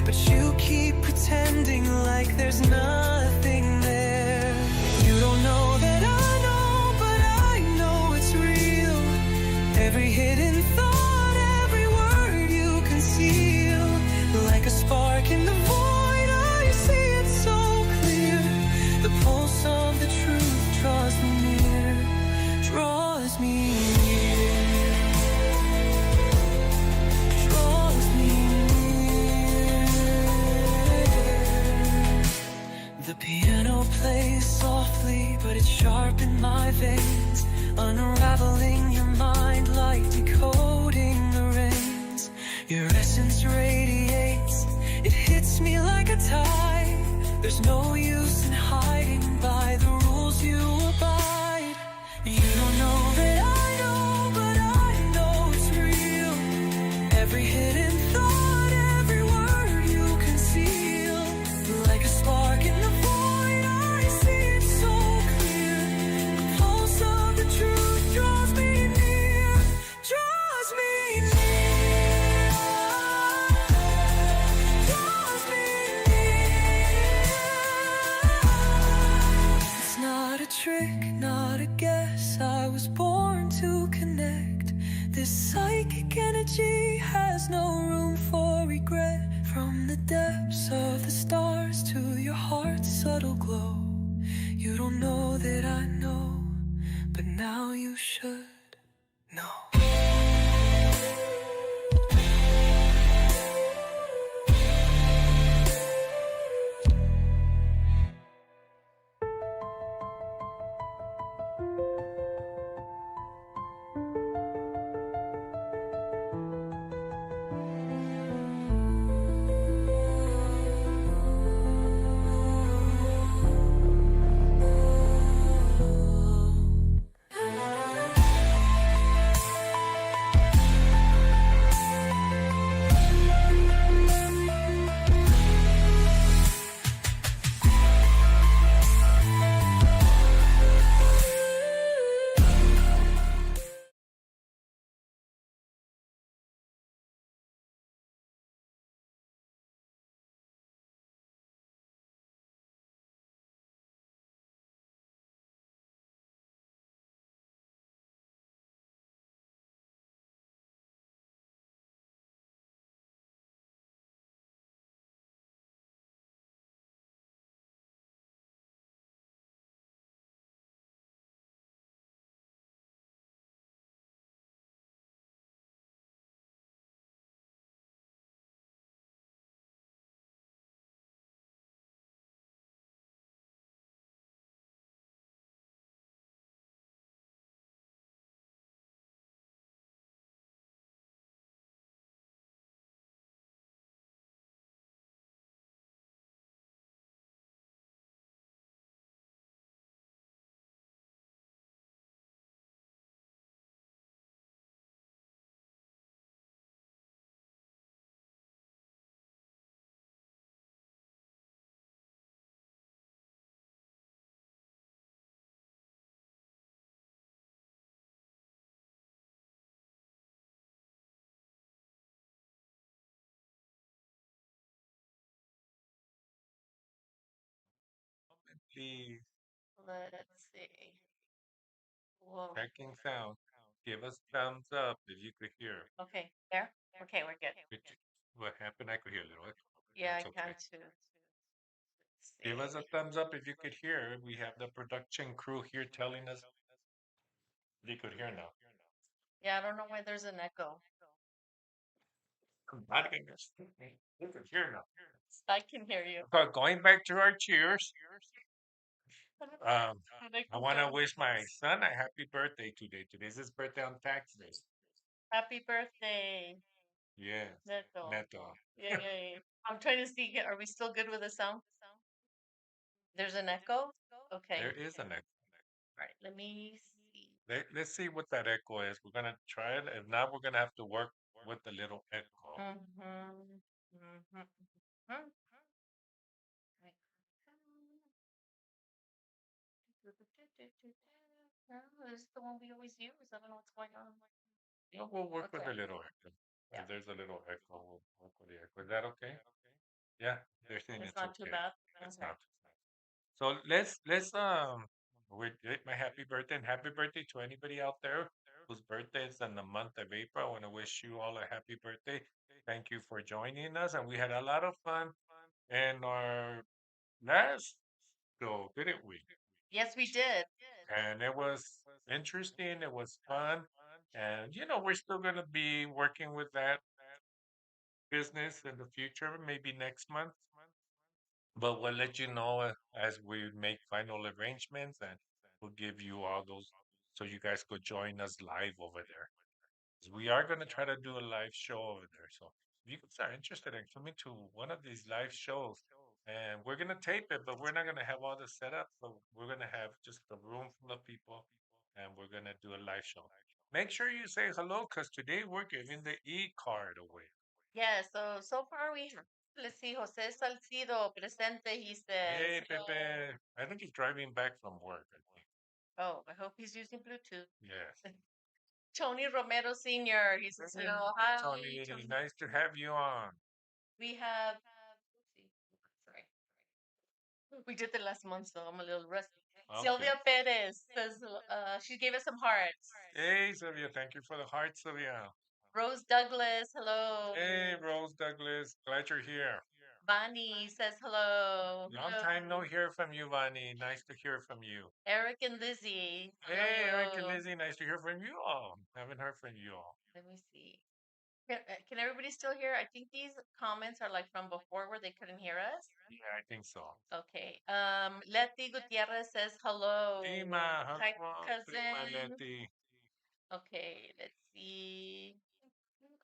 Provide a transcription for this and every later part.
but you keep pretending like there's nothing there. You don't know that I know, but I know it's real. Every hidden thought, every word you conceal, like a spark in the void, I see it so clear. The pulse of the truth draws me near, draws me near, draws me near. The piano plays softly, but it's sharp in my veins, unraveling your mind like decoding the rains. Your essence radiates, it hits me like a tide. There's no use in hiding by the rules you abide. You don't know that I know, but I know it's real. Every hidden thought, every word you conceal, like a spark in the void, I see it so clear. The pulse of the truth draws me near, draws me near, draws me near. It's not a trick, not a guess, I was born to connect. This psychic energy has no room for regret. From the depths of the stars to your heart's subtle glow, you don't know that I know, but now you should know. Please, Let's see. Whoa. checking sound. Give us thumbs up if you could hear. Okay, there. Okay, we're good. What happened? I could hear a little echo, but Yeah, I that's can okay. too. Let's Give us see. a thumbs up if you could hear. We have the production crew here telling us they could hear now. Yeah, I don't know why there's an echo. My goodness. We could hear now. I can hear you. So going back to our cheers, um, Did I I go want to down? wish my son a happy birthday today. Today's his birthday on tax day. Happy birthday, Yeah, Neto. Neto. Yay. I'm trying to see. Are we still good with the sound? There's an echo? Okay. There is an echo. All right, let me see. Let's see what that echo is. We're gonna try it. If not, we're gonna have to work with the little echo. Mm-hmm. Mm-hmm. Mm-hmm. This is the one we always use. I don't know what's going on. No, we'll work with Okay. the little echo. Yeah. If there's a little echo, we'll work with the echo. Is that okay? Yeah, they're saying It's it's not too okay. bad. It's Okay. not. So with my happy birthday and happy birthday to anybody out there whose birthday is in the month of April. I want to wish you all a happy birthday. Thank you for joining us, and we had a lot of fun in our last show, didn't we? Yes, we did. And it was interesting. It was fun, and we're still going to be working with that business in the future, maybe next month. But we'll let you know as we make final arrangements, and we'll give you all those so you guys could join us live over there. 'Cause we are going to try to do a live show over there. So if you guys are interested in coming to one of these live shows, and we're going to tape it, but we're not going to have all the setup. So we're going to have just a room full of people, and we're going to do a live show. Make sure you say hello because today we're giving the e-card away. Yeah, so far we have, let's see, Jose Salcido presente, he says. Hey, Pepe. I think he's driving back from work, I think. Oh, I hope he's using Bluetooth. Yes. Tony Romero Sr., he says, Hey, hello, hi, Tony, Tony. nice to have you on. We have, let's see, sorry. We did the last month, so I'm a little rusty. Okay. Sylvia Perez says, she gave us some hearts. Hey, Sylvia, thank you for the heart, Sylvia. Rose Douglas, hello. Hey, Rose Douglas, glad you're here. Vani says hello. Long time no hear from you, Vani. Nice to hear from you. Eric and Lizzie. Hey, Eric and Hello. Lizzie, nice to hear from you all. Haven't heard from you all. Let me see. Can everybody still hear? I think these comments are like from before where they couldn't hear us. Yeah, I think so. Okay. Letty Gutierrez says hello. Prima, Hi, hello, Prima cousin. Letty. Okay, let's see.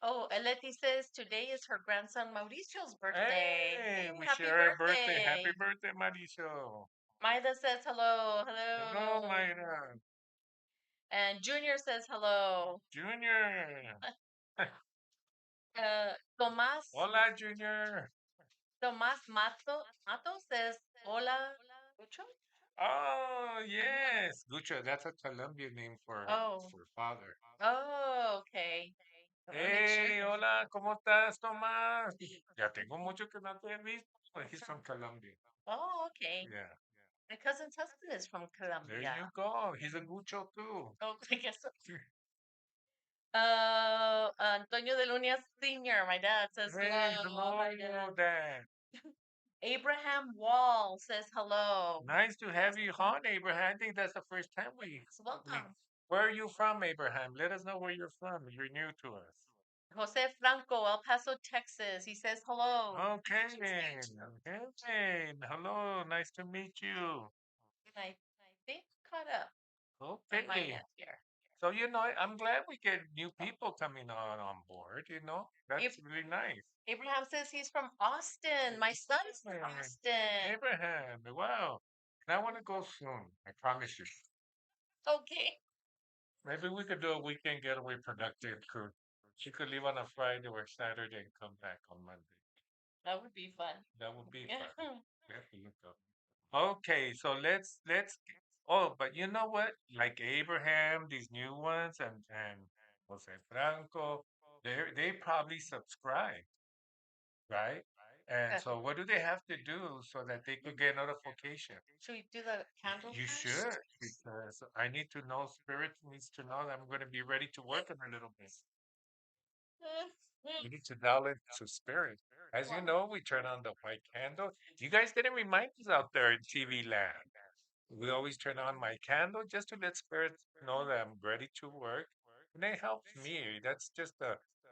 Oh, Letty says today is her grandson Mauricio's birthday. Hey, we Happy share a birthday. Happy birthday. birthday, Mauricio. Maida says hello. Hello, Hello. Mayra. And Junior says hello. Junior. Tomas Hola, Junior. Mato says hola. Mucho? Oh, yes. Gucho, that's a Colombian name Oh. for father. Oh, okay. I want to make sure. Hey, hola, ¿cómo estás, Tomás? Ya tengo mucho que no te he visto. He's from Colombia. Oh, okay. Yeah. My cousin's husband is from There Colombia. you go. He's a Gucho too. Oh, I guess so. Antonio de Luna Sr., my dad says Hey, hello. Hi, Dad. Dad. Abraham Wall says hello. Nice to have you on, Abraham. I think that's the first time we. Welcome. Where are you from, Abraham? Let us know where you're from. You're new to us. Jose Franco, El Paso, Texas. He says hello. Okay. Okay. Hello. Nice to meet you. And I think caught up on my Okay. end here. So, I'm glad we get new people coming on board, That's really nice. Abraham says he's from Austin. My son's from Abraham. Austin. Abraham. Wow. And I want to go soon. I promise you. Okay. Maybe we could do a weekend getaway productive cruise. She could leave on a Friday or Saturday and come back on Monday. That would be fun. That would be Yeah. fun. We have to look up. Okay, so let's. Oh, but you know what? Like Abraham, these new ones, and Jose Franco, they probably subscribe, right? And so, what do they have to do so that they could get notification? Should we do the candle You first? should, because I need to know. Spirit needs to know that I'm going to be ready to work in a little bit. We need to dial into spirit. As you know, we turn on the white candle. You guys didn't remind us out there in TV land. We always turn on my candle just to let spirit know that I'm ready to work. And it helps me. That's just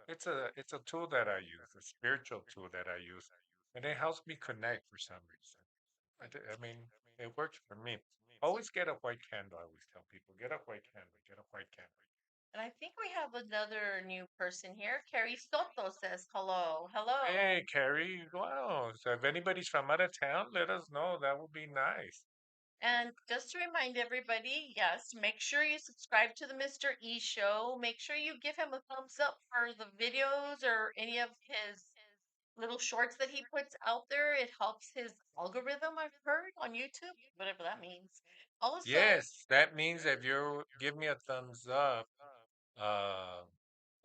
it's a tool that I use, a spiritual tool that I use. And it helps me connect for some reason. I mean, it works for me. Always get a white candle. I always tell people, get a white candle, get a white candle. And I think we have another new person here. Carrie Soto says hello. Hello. Hey, Carrie. Wow. So if anybody's from out of town, let us know. That would be nice. And just to remind everybody, yes, make sure you subscribe to the Mr. E Show. Make sure you give him a thumbs up for the videos or any of his little shorts that he puts out there. It helps his algorithm, I've heard, on YouTube, whatever that means. Also, Yes, that means if you give me a thumbs up, uh,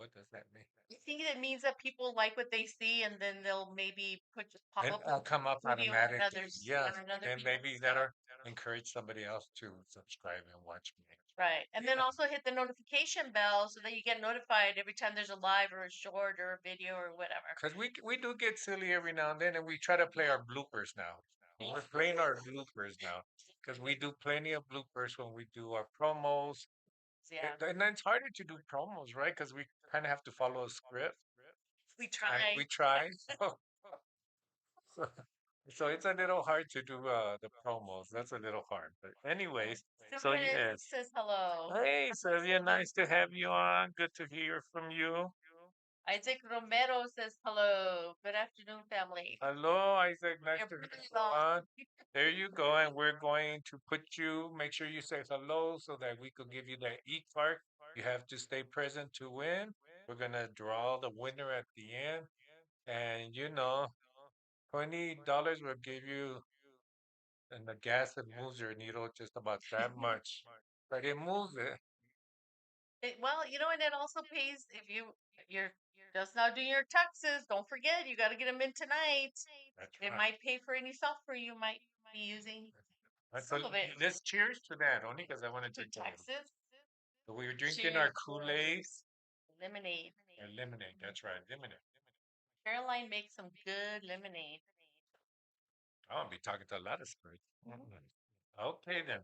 What does that mean? I think it means that people like what they see, and then they'll maybe put just pop And up a come up video on automatically. others Yes. on other And maybe people's that'll encourage somebody else to subscribe and watch me. right. And then Yeah. also hit the notification bell so that you get notified every time there's a live or a short or a video or whatever. Because we do get silly every now and then, and we try to play our bloopers now. We're playing our bloopers now because we do plenty of bloopers when we do our promos. Yeah. And then it's harder to do promos, right? Because we kind of have to follow a script. We And try. we try. So, so it's a little hard to do the promos. That's a little hard. But anyways, so Sylvia yes. says hello. Hey, Sylvia, nice to have you on. Good to hear from you. Isaac Romero says hello. Good afternoon, family. Hello, Isaac. Nice You're to have pretty you long. on. There you go. And we're going to put you, make sure you say hello so that we could give you that e-card. You have to stay present to win. We're going to draw the winner at the end. And you know, $20 will give you and the gas that moves your needle just about that much. But it moves it. Well, and it also pays if you're just now doing your taxes. Don't forget, you got to get them in tonight. That's It right. might pay for any software you might be using. Right, so Some of it. let's cheers to that, only because I want to To drink a little. taxes. So we were drinking our Cheers. Kool-Aid Lemonade. and lemonade. That's right, lemonade. Caroline makes some good lemonade. I'll be talking to a lot of spirits. Okay, then.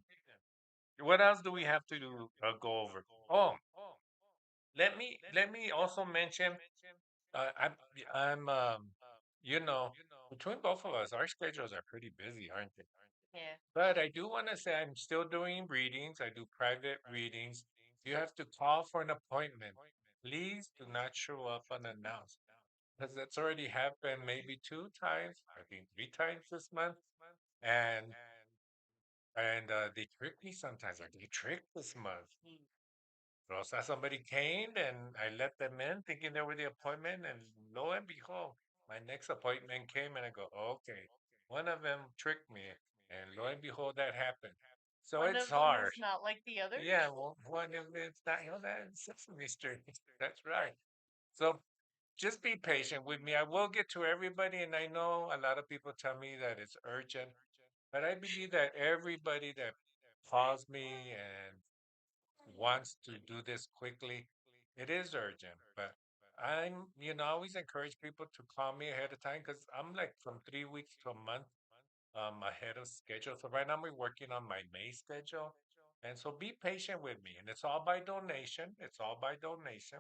What else do we have to do, go over? Oh, let me also mention. Uh, I'm I'm you know between both of us, our schedules are pretty busy, aren't they? Yeah. But I do want to say I'm still doing readings. I do private readings. You have to call for an appointment. Please do not show up unannounced because that's already happened maybe 2 times, I think 3 times this month. And they trick me sometimes. Like they tricked this month. So somebody came and I let them in thinking they were the appointment. And lo and behold, my next appointment came and I go, okay, one of them tricked me. And lo and behold, that happened. So One it's of them hard. is not like the other. Yeah, well, one of it's not, that's Sesame Street. That's right. So just be patient with me. I will get to everybody. And I know a lot of people tell me that it's urgent, but I believe that everybody that calls me and wants to do this quickly, it is urgent. But I always encourage people to call me ahead of time because I'm like from 3 weeks to a month ahead of schedule. So right now we're working on my May schedule. And so be patient with me. And it's all by donation. It's all by donation.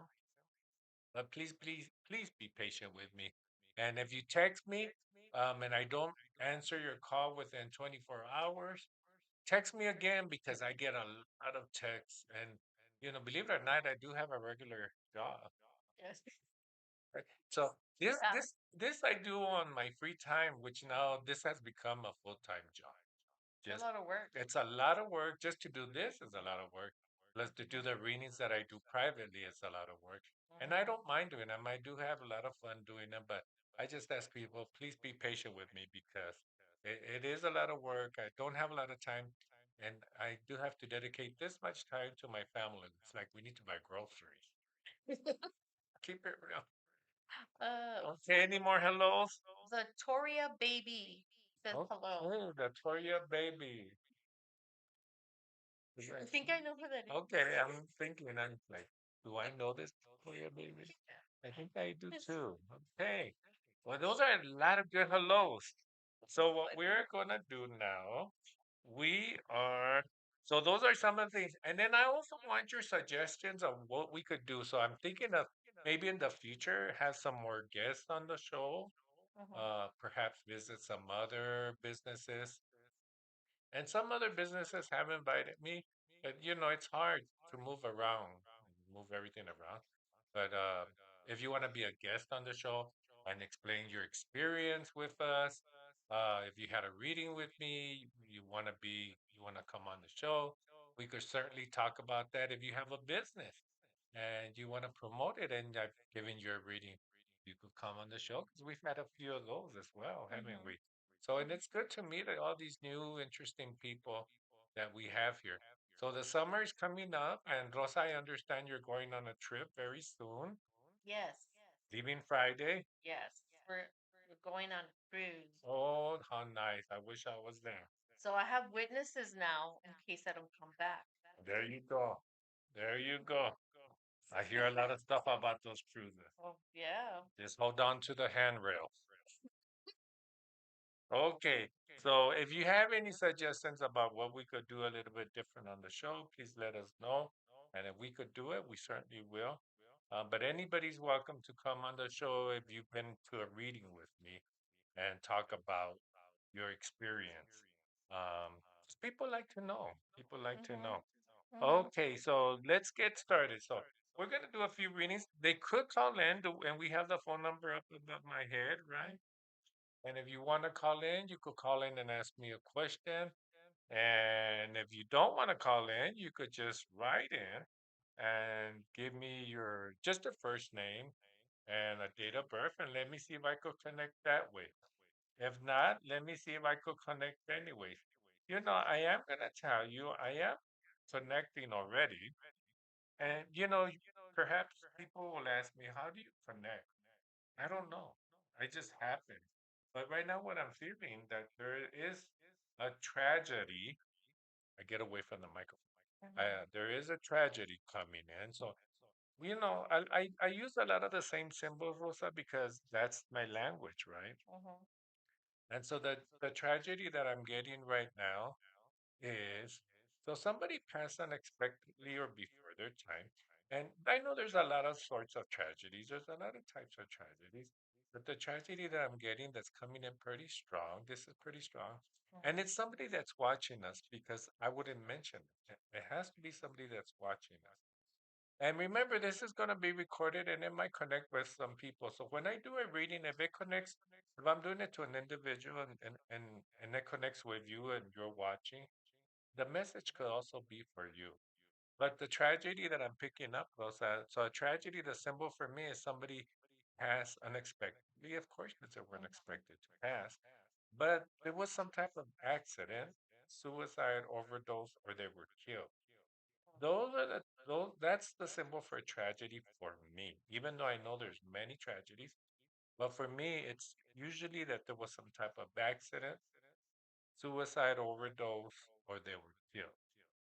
But please, please, please be patient with me. And if you text me and I don't answer your call within 24 hours, text me again because I get a lot of texts. And, believe it or not, I do have a regular job. Yes. Right? So this, Yeah. this, this I do on my free time, which now this has become a full-time job. It's a Just lot of work. it's a lot of work. Just to do this is a lot of work. Plus to do the readings that I do privately is a lot of work. And I don't mind doing them. I do have a lot of fun doing them, but I just ask people, please be patient with me because it is a lot of work. I don't have a lot of time. And I do have to dedicate this much time to my family. It's like we need to buy groceries. Keep it real. Okay, any more hellos? The Toria baby says hello. Okay, the Toya baby. Is I that- think I know who that is. Okay, I'm thinking, I'm like, do I know this Toya baby? I think I do too. Okay. Well, those are a lot of good hellos. So what we're gonna do now, we are so those are some of the things. And then I also want your suggestions of what we could do. So I'm thinking of maybe in the future have some more guests on the show. Perhaps visit some other businesses. And some other businesses have invited me, but it's hard to move around, move everything around. But if you want to be a guest on the show and explain your experience with us, if you had a reading with me, you want to come on the show, we could certainly talk about that. If you have a business and you want to promote it and I've given you a reading, you could come on the show because we've had a few of those as well, haven't we? So, and it's good to meet all these new, interesting people that we have here. So the summer is coming up, and Rosa, I understand you're going on a trip very soon. Yes. Leaving Friday? Yes. We're going on a cruise. Oh, how nice. I wish I was there. So I have witnesses now in case I don't come back. There you go. There you go. I hear a lot of stuff about those cruises. Oh, yeah. Just hold on to the handrail. Okay. So if you have any suggestions about what we could do a little bit different on the show, please let us know. And if we could do it, we certainly will. But anybody's welcome to come on the show if you've been to a reading with me and talk about your experience. 'Cause people like to know. People like to Mm-hmm. know. Mm-hmm. Okay, so let's get started. So we're gonna do a few readings. They could call in, and we have the phone number up above my head, right? And if you want to call in, you could call in and ask me a question. And if you don't want to call in, you could just write in and give me your just a first name and a date of birth, and let me see if I could connect that way. If not, let me see if I could connect anyway. I am gonna tell you, I am connecting already, and perhaps people will ask me, how do you connect? I don't know. I just happen. But right now, what I'm feeling that there is a tragedy. I get away from the microphone. There is a tragedy coming in. So, I use a lot of the same symbols, Rosa, because that's my language, right? Mm-hmm. And so the tragedy that I'm getting right now is so somebody passed unexpectedly or before their time. And I know there's a lot of sorts of tragedies, there's a lot of types of tragedies. But the tragedy that I'm getting that's coming in pretty strong, this is pretty strong. And it's somebody that's watching us because I wouldn't mention it. It has to be somebody that's watching us. And remember, this is going to be recorded and it might connect with some people. So when I do a reading, if it connects, if I'm doing it to an individual and it connects with you and you're watching, the message could also be for you. But the tragedy that I'm picking up was so a tragedy, the symbol for me is somebody passed unexpectedly, of course, because they weren't expected to pass. But there was some type of accident, suicide, overdose, or they were killed. That's the symbol for tragedy for me. Even though I know there's many tragedies, but for me, it's usually that there was some type of accident, suicide, overdose, or they were killed.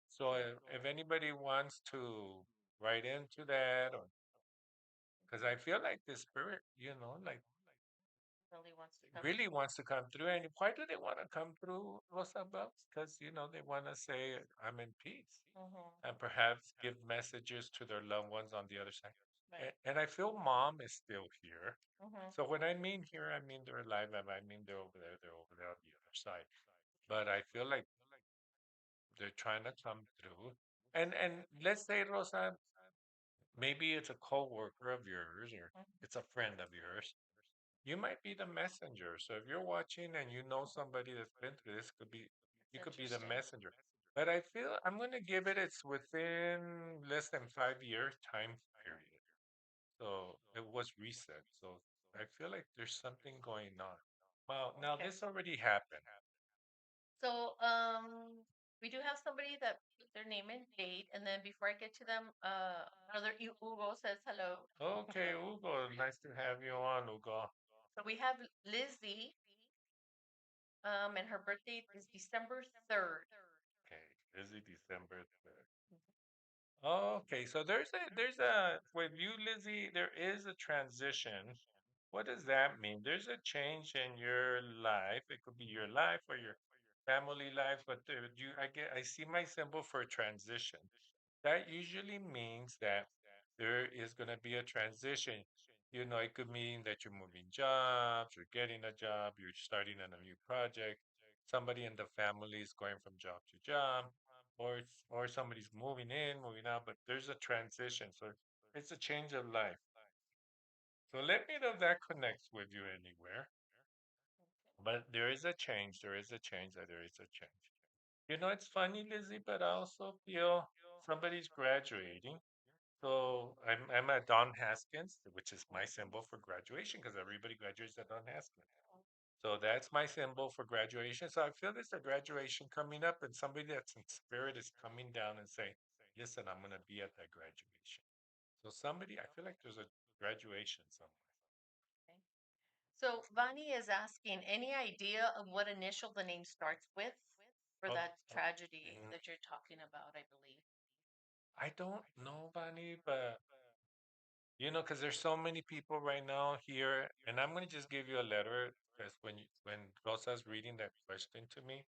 So if anybody wants to write into that, or because I feel like the spirit, like Really wants to come. really wants to come through. And why do they want to come through, Rosabel? Because they want to say, "I'm in peace," Mm-hmm. and perhaps give messages to their loved ones on the other side. Right. And I feel mom is still here. Mm-hmm. So when I mean here, I mean they're alive. And I mean they're over there. They're over there on the other side. But I feel like they're trying to come through. And let's say, Rosa, maybe it's a coworker of yours or it's a friend of yours. You might be the messenger. So if you're watching and you know somebody that's been through this, you It's could be the interesting. messenger. But I feel I'm gonna give it's within less than 5 year time period. So it was recent. So I feel like there's something going on. Well, now Okay. this already happened. So, we do have somebody that put their name and date, and then before I get to them, another Hugo says hello. Okay, Hugo, nice to have you on, Hugo. So we have Lizzie, and her birthday is December 3rd. Okay, busy December 3rd. Okay, so there's a with you, Lizzie, there is a transition. What does that mean? There's a change in your life. It could be your life or your family life, but I see my symbol for transition. That usually means that there is going to be a transition. It could mean that you're moving jobs, you're getting a job, you're starting on a new project. Somebody in the family is going from job to job, or somebody's moving in, moving out, but there's a transition. So it's a change of life. So let me know if that connects with you anywhere. But there is a change. There is a change. There is a change. It's funny, Lizzie, but I also feel somebody's graduating. So I'm at Don Haskins, which is my symbol for graduation because everybody graduates at Don Haskins. So that's my symbol for graduation. So I feel there's a graduation coming up, and somebody that's in spirit is coming down and saying, "Listen, I'm going to be at that graduation." So somebody, I feel like there's graduation somewhere. Okay. So Vani is asking, any idea of what initial the name starts with for Oh, that tragedy mm, that you're talking about, I believe. I don't know, Bunny, but because there's so many people right now here, and I'm gonna just give you a letter because when Rosa's reading that question to me,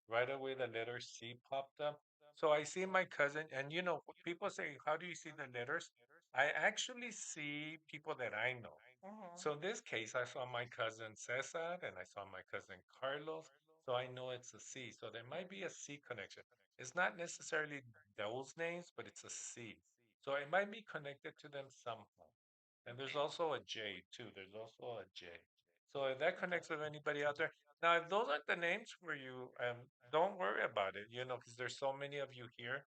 right away the letter C popped up. So I see my cousin, and people say, "How do you see the letters?" I actually see people that I know. Mm-hmm. So in this case, I saw my cousin Cesar and I saw my cousin Carlos. So I know it's a C. So there might be a C connection. It's not necessarily those names, but it's a C. So it might be connected to them somehow. And there's Okay. also a J too. There's also a J. So if that Okay. connects with anybody out there. Now, if those aren't the names for you, don't worry about it, because there's so many of you here.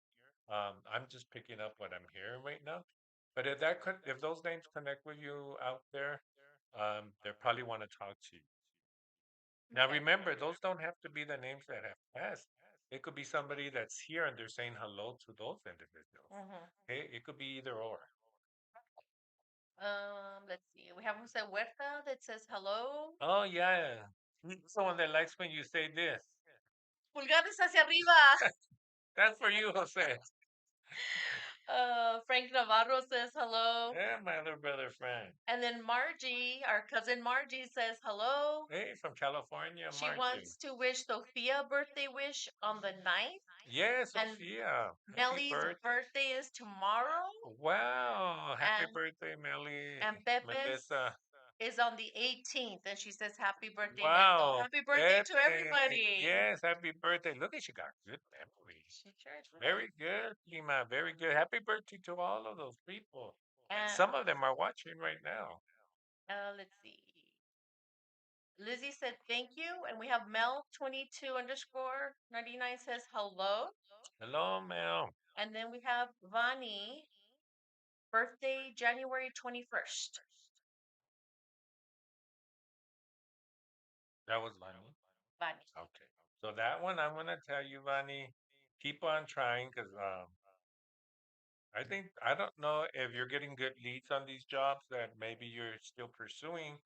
I'm just picking up what I'm hearing right now. But if those names connect with you out there, they probably want to talk to you. Now, Okay. remember, those don't have to be the names that have passed. It could be somebody that's here and they're saying hello to those individuals. Mm-hmm. Okay, it could be either or. Let's see. We have Jose Huerta that says hello. Oh yeah, he's the one that likes when you say this. Pulgares hacia arriba. That's for you, Jose. Frank Navarro says hello. Yeah, my little brother Frank. And then Margie, our cousin Margie, says hello. Hey, from California, She Margie. wants to wish Sophia a birthday wish on the 9th. Yeah, And Sophia. Happy Melly's birthday. birthday is tomorrow. Wow. Happy And birthday, Melly. and Pepe's Melissa. is on the 18th. And she says happy birthday, Neto. Wow. Happy birthday to Pepe. everybody. Yes, happy birthday. Look at you got good memory. She sure does. Very good, Lima. Very good. Happy birthday to all of those people. And And some of them are watching right now. let's see. Lizzie said thank you. And we have Mel 22 underscore 99 says hello. Hello, Mel. And then we have Vani, birthday January 21st. That was Vani. Vani. Okay. So that one, I'm gonna tell you, Vani, keep on trying because I don't know if you're getting good leads on these jobs that maybe you're still pursuing,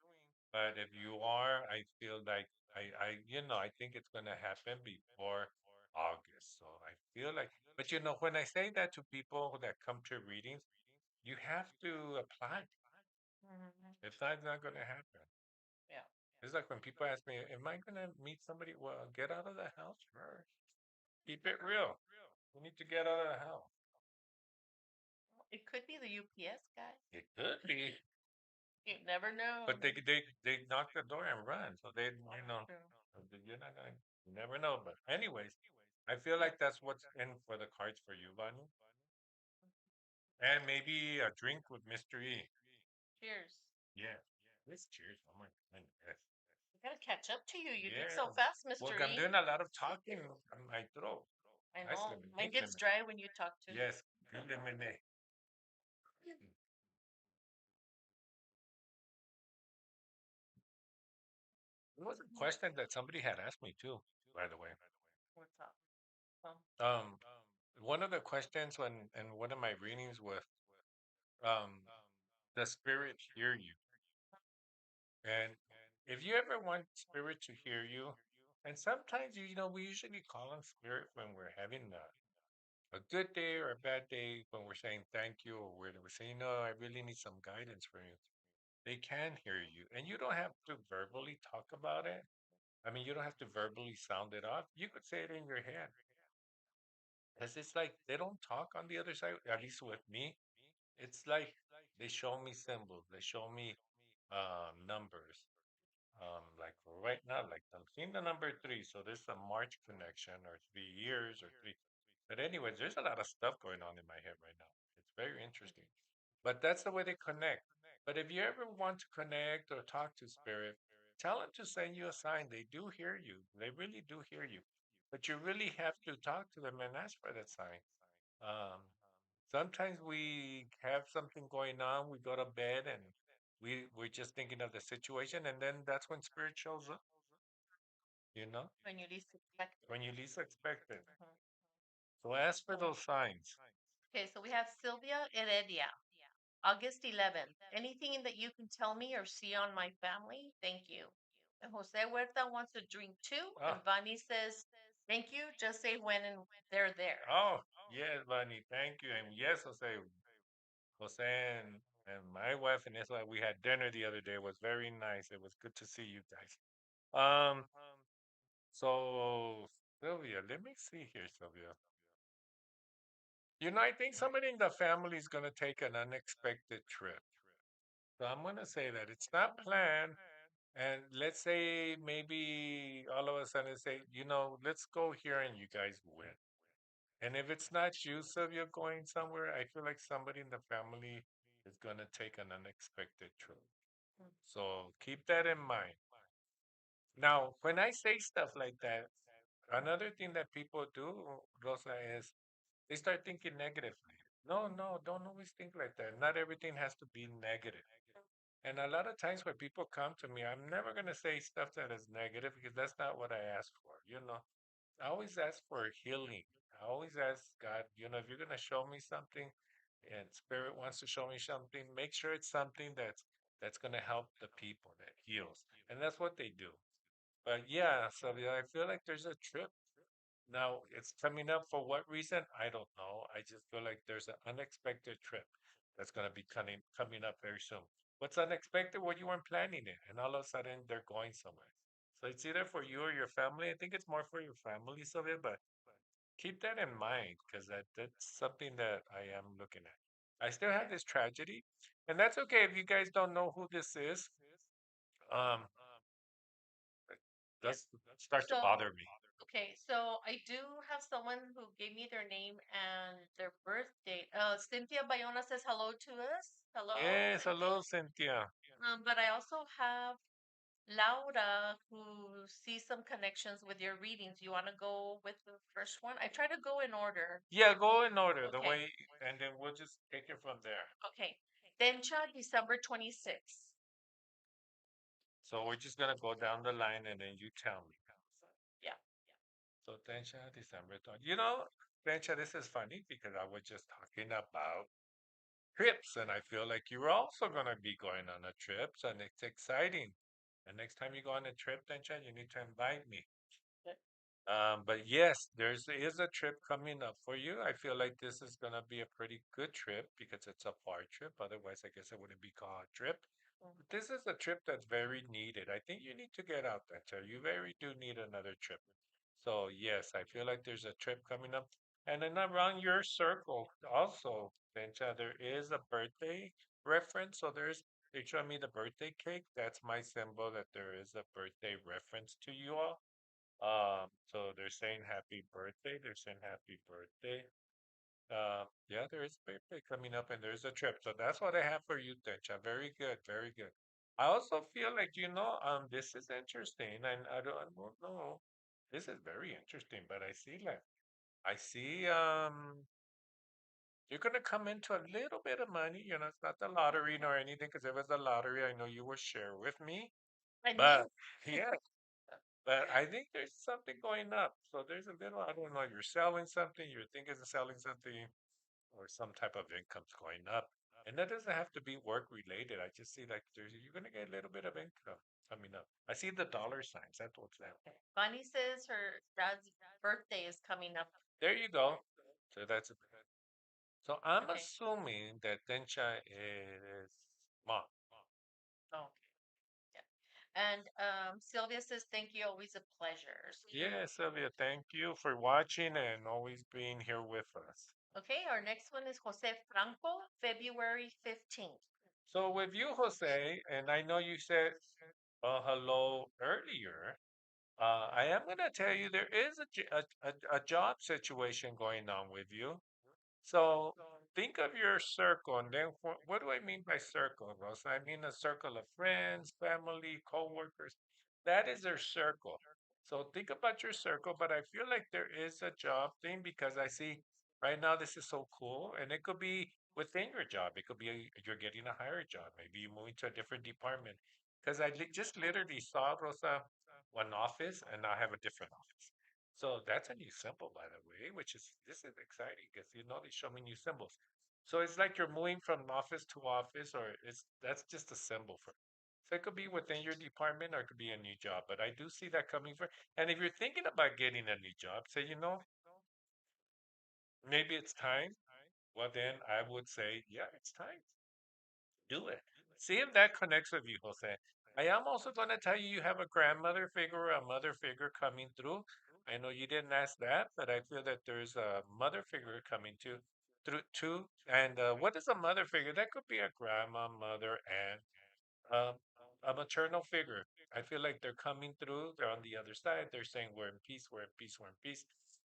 but if you are, I feel like I think it's gonna happen before August. So I feel like, but when I say that to people that come to readings, you have to apply. Mm-hmm. If not, it's not gonna happen. Yeah. It's like when people ask me, "Am I gonna meet somebody?" Well, get out of the house first. Keep it real. You need to get out of the house. It could be the UPS guy. It could be. You never know. But they knock the door and run, so True. you're not gonna you never know. But anyways, I feel like that's what's in for the cards for you, Vani, and maybe a drink with Mr. E. Cheers. Yeah, let's cheers. Oh my goodness. We gotta catch up to you. You drink Yeah. so fast, Well, Mr. I'm E. doing a lot of talking on my throat. I Nice know. lemon. Mine Pink gets lemon. dry when you talk too. Yes, good lemonade. It was a question that somebody had asked me too, by the way. What's up? Um, Um, one of the questions when in one of my readings with um the spirit hear you? And if you ever want spirit to hear you, and sometimes we usually call on spirit when we're having a good day or a bad day, when we're saying thank you or we're saying, no, I really need some guidance from you. They can hear you. And you don't have to verbally talk about it. I mean, you don't have to verbally sound it off. You could say it in your head. Because it's like they don't talk on the other side, at least with me. It's like they show me symbols, they show me numbers. Like right now, like I'm seeing the number three, so there's a March connection or 3 years or three. But anyways, there's a lot of stuff going on in my head right now. It's very interesting. But that's the way they connect. But if you ever want to connect or talk to spirit, tell them to send you a sign. They do hear you. They really do hear you. But you really have to talk to them and ask for that sign. Um, Sometimes we have something going on, we go to bed and we're just thinking of the situation, and then that's when spirit shows up, you know, when you least expect it. when you least expect it. Mhm. So ask for those signs. Okay, so we have Sylvia Heredia. August 11th. Anything that you can tell me or see on my family? Thank you. And Jose Huerta wants a drink too. Oh, And Vani says, thank you. Just say when and they're there. oh, yes, Bunny. Thank you. And yes, Jose and my wife and Isla, we had dinner the other day. It was very nice. It was good to see you guys. Um, so Sylvia, let me see here, Sylvia. I think somebody in the family is gonna take an unexpected trip. So I'm gonna say that it's not planned. And let's say maybe all of a sudden say, let's go here and you guys win. And if it's not you, Sylvia, going somewhere, I feel like somebody in the family is gonna take an unexpected trip. So keep that in mind. Now, when I say stuff like that, another thing that people do, Rosa, is they start thinking negatively. No, no, don't always think like that. Not everything has to be negative. And a lot of times when people come to me, I'm never going to say stuff that is negative because that's not what I ask for. I always ask for healing. I always ask God, if you're going to show me something and spirit wants to show me something, make sure it's something that's going to help the people that heals. And that's what they do. But yeah, so yeah, I feel like there's a trip now. It's coming up for what reason? I don't know. I just feel like there's an unexpected trip that's going to be coming up very soon. What's unexpected? Well, you weren't planning it, and all of a sudden they're going somewhere. So it's either for you or your family. I think it's more for your family, Sylvia, but keep that in mind because that's something that I am looking at. I still have this tragedy, and that's okay if you guys don't know who this is. Um, it Yep. does start to So, bother me. okay, so I do have someone who gave me their name and their birth date. Cynthia Bayona says hello to us. Hello, Yes, Cynthia. hello, Cynthia. But I also have Laura who sees some connections with your readings. You want to go with the first one? I try to go in order. Yeah, go in order the Okay, way, and then we'll just take it from there. okay. Dencha, December 26th. So we're just gonna go down the line, and then you tell me. Yeah. So Tensha, December 20. Tensha, this is funny because I was just talking about trips, and I feel like you're also gonna be going on a trip, and it's exciting. And next time you go on a trip, Tensha, you need to invite me. But yes, is a trip coming up for you. I feel like this is gonna be a pretty good trip because it's a far trip. Otherwise, I guess it wouldn't be called a trip. But this is a trip that's very needed. I think you need to get out there. So you very do need another trip. So yes, I feel like there's a trip coming up. And then around your circle also, Bencha, there is a birthday reference. So they show me the birthday cake. That's my symbol that there is a birthday reference to you all. So they're saying happy birthday. They're saying happy birthday. Yeah, there is a birthday coming up and there's a trip. So that's what I have for you, Techa. Very good, very good. I also feel like, this is interesting and I don't know. This is very interesting, but I see you're gonna come into a little bit of money. It's not the lottery nor anything, because if it was the lottery, I know you would share with me. I But knew. yeah, but I think there's something going up. So there's a little, I don't know, you're selling something, you're thinking of selling something, or some type of income's going up. And that doesn't have to be work related. I just see like you're gonna get a little bit of income coming up. I see the dollar signs. That's what's that. Okay. Bonnie says her dad's birthday is coming up. There you go. So that's it. So I'm Okay. assuming that Tencha is mom. Oh, yeah. And Sylvia says, thank you, always a pleasure. Yeah, Sylvia, thank you for watching and always being here with us. Okay, our next one is Jose Franco, February 15th. So with you, Jose, and I know you said hello earlier. I am going to tell you there is a job situation going on with you. So think of your circle. And then what do I mean by circle, Rosa? I mean a circle of friends, family, coworkers. That is their circle. So think about your circle. But I feel like there is a job thing because I see right now this is so cool. And it could be within your job. It could be you're getting a higher job. Maybe you're moving to a different department. Because just literally saw Rosa one office and now I have a different office. So that's a new symbol, by the way, which is this is exciting because they're showing new symbols. So it's like you're moving from office to office, or it's that's just a symbol for. So it could be within your department, or it could be a new job. But I do see that coming for. And if you're thinking about getting a new job, say maybe it's time. Well, then I would say, yeah, it's time. Do it. See if that connects with you, Jose. I am also going to tell you you have a grandmother figure or a mother figure coming through. I know you didn't ask that, but I feel that there's a mother figure coming through too. And what is a mother figure? That could be a grandma, mother, aunt, um, a maternal figure. I feel like they're coming through. They're on the other side. They're saying, "We're in peace. We're in peace. We're in peace."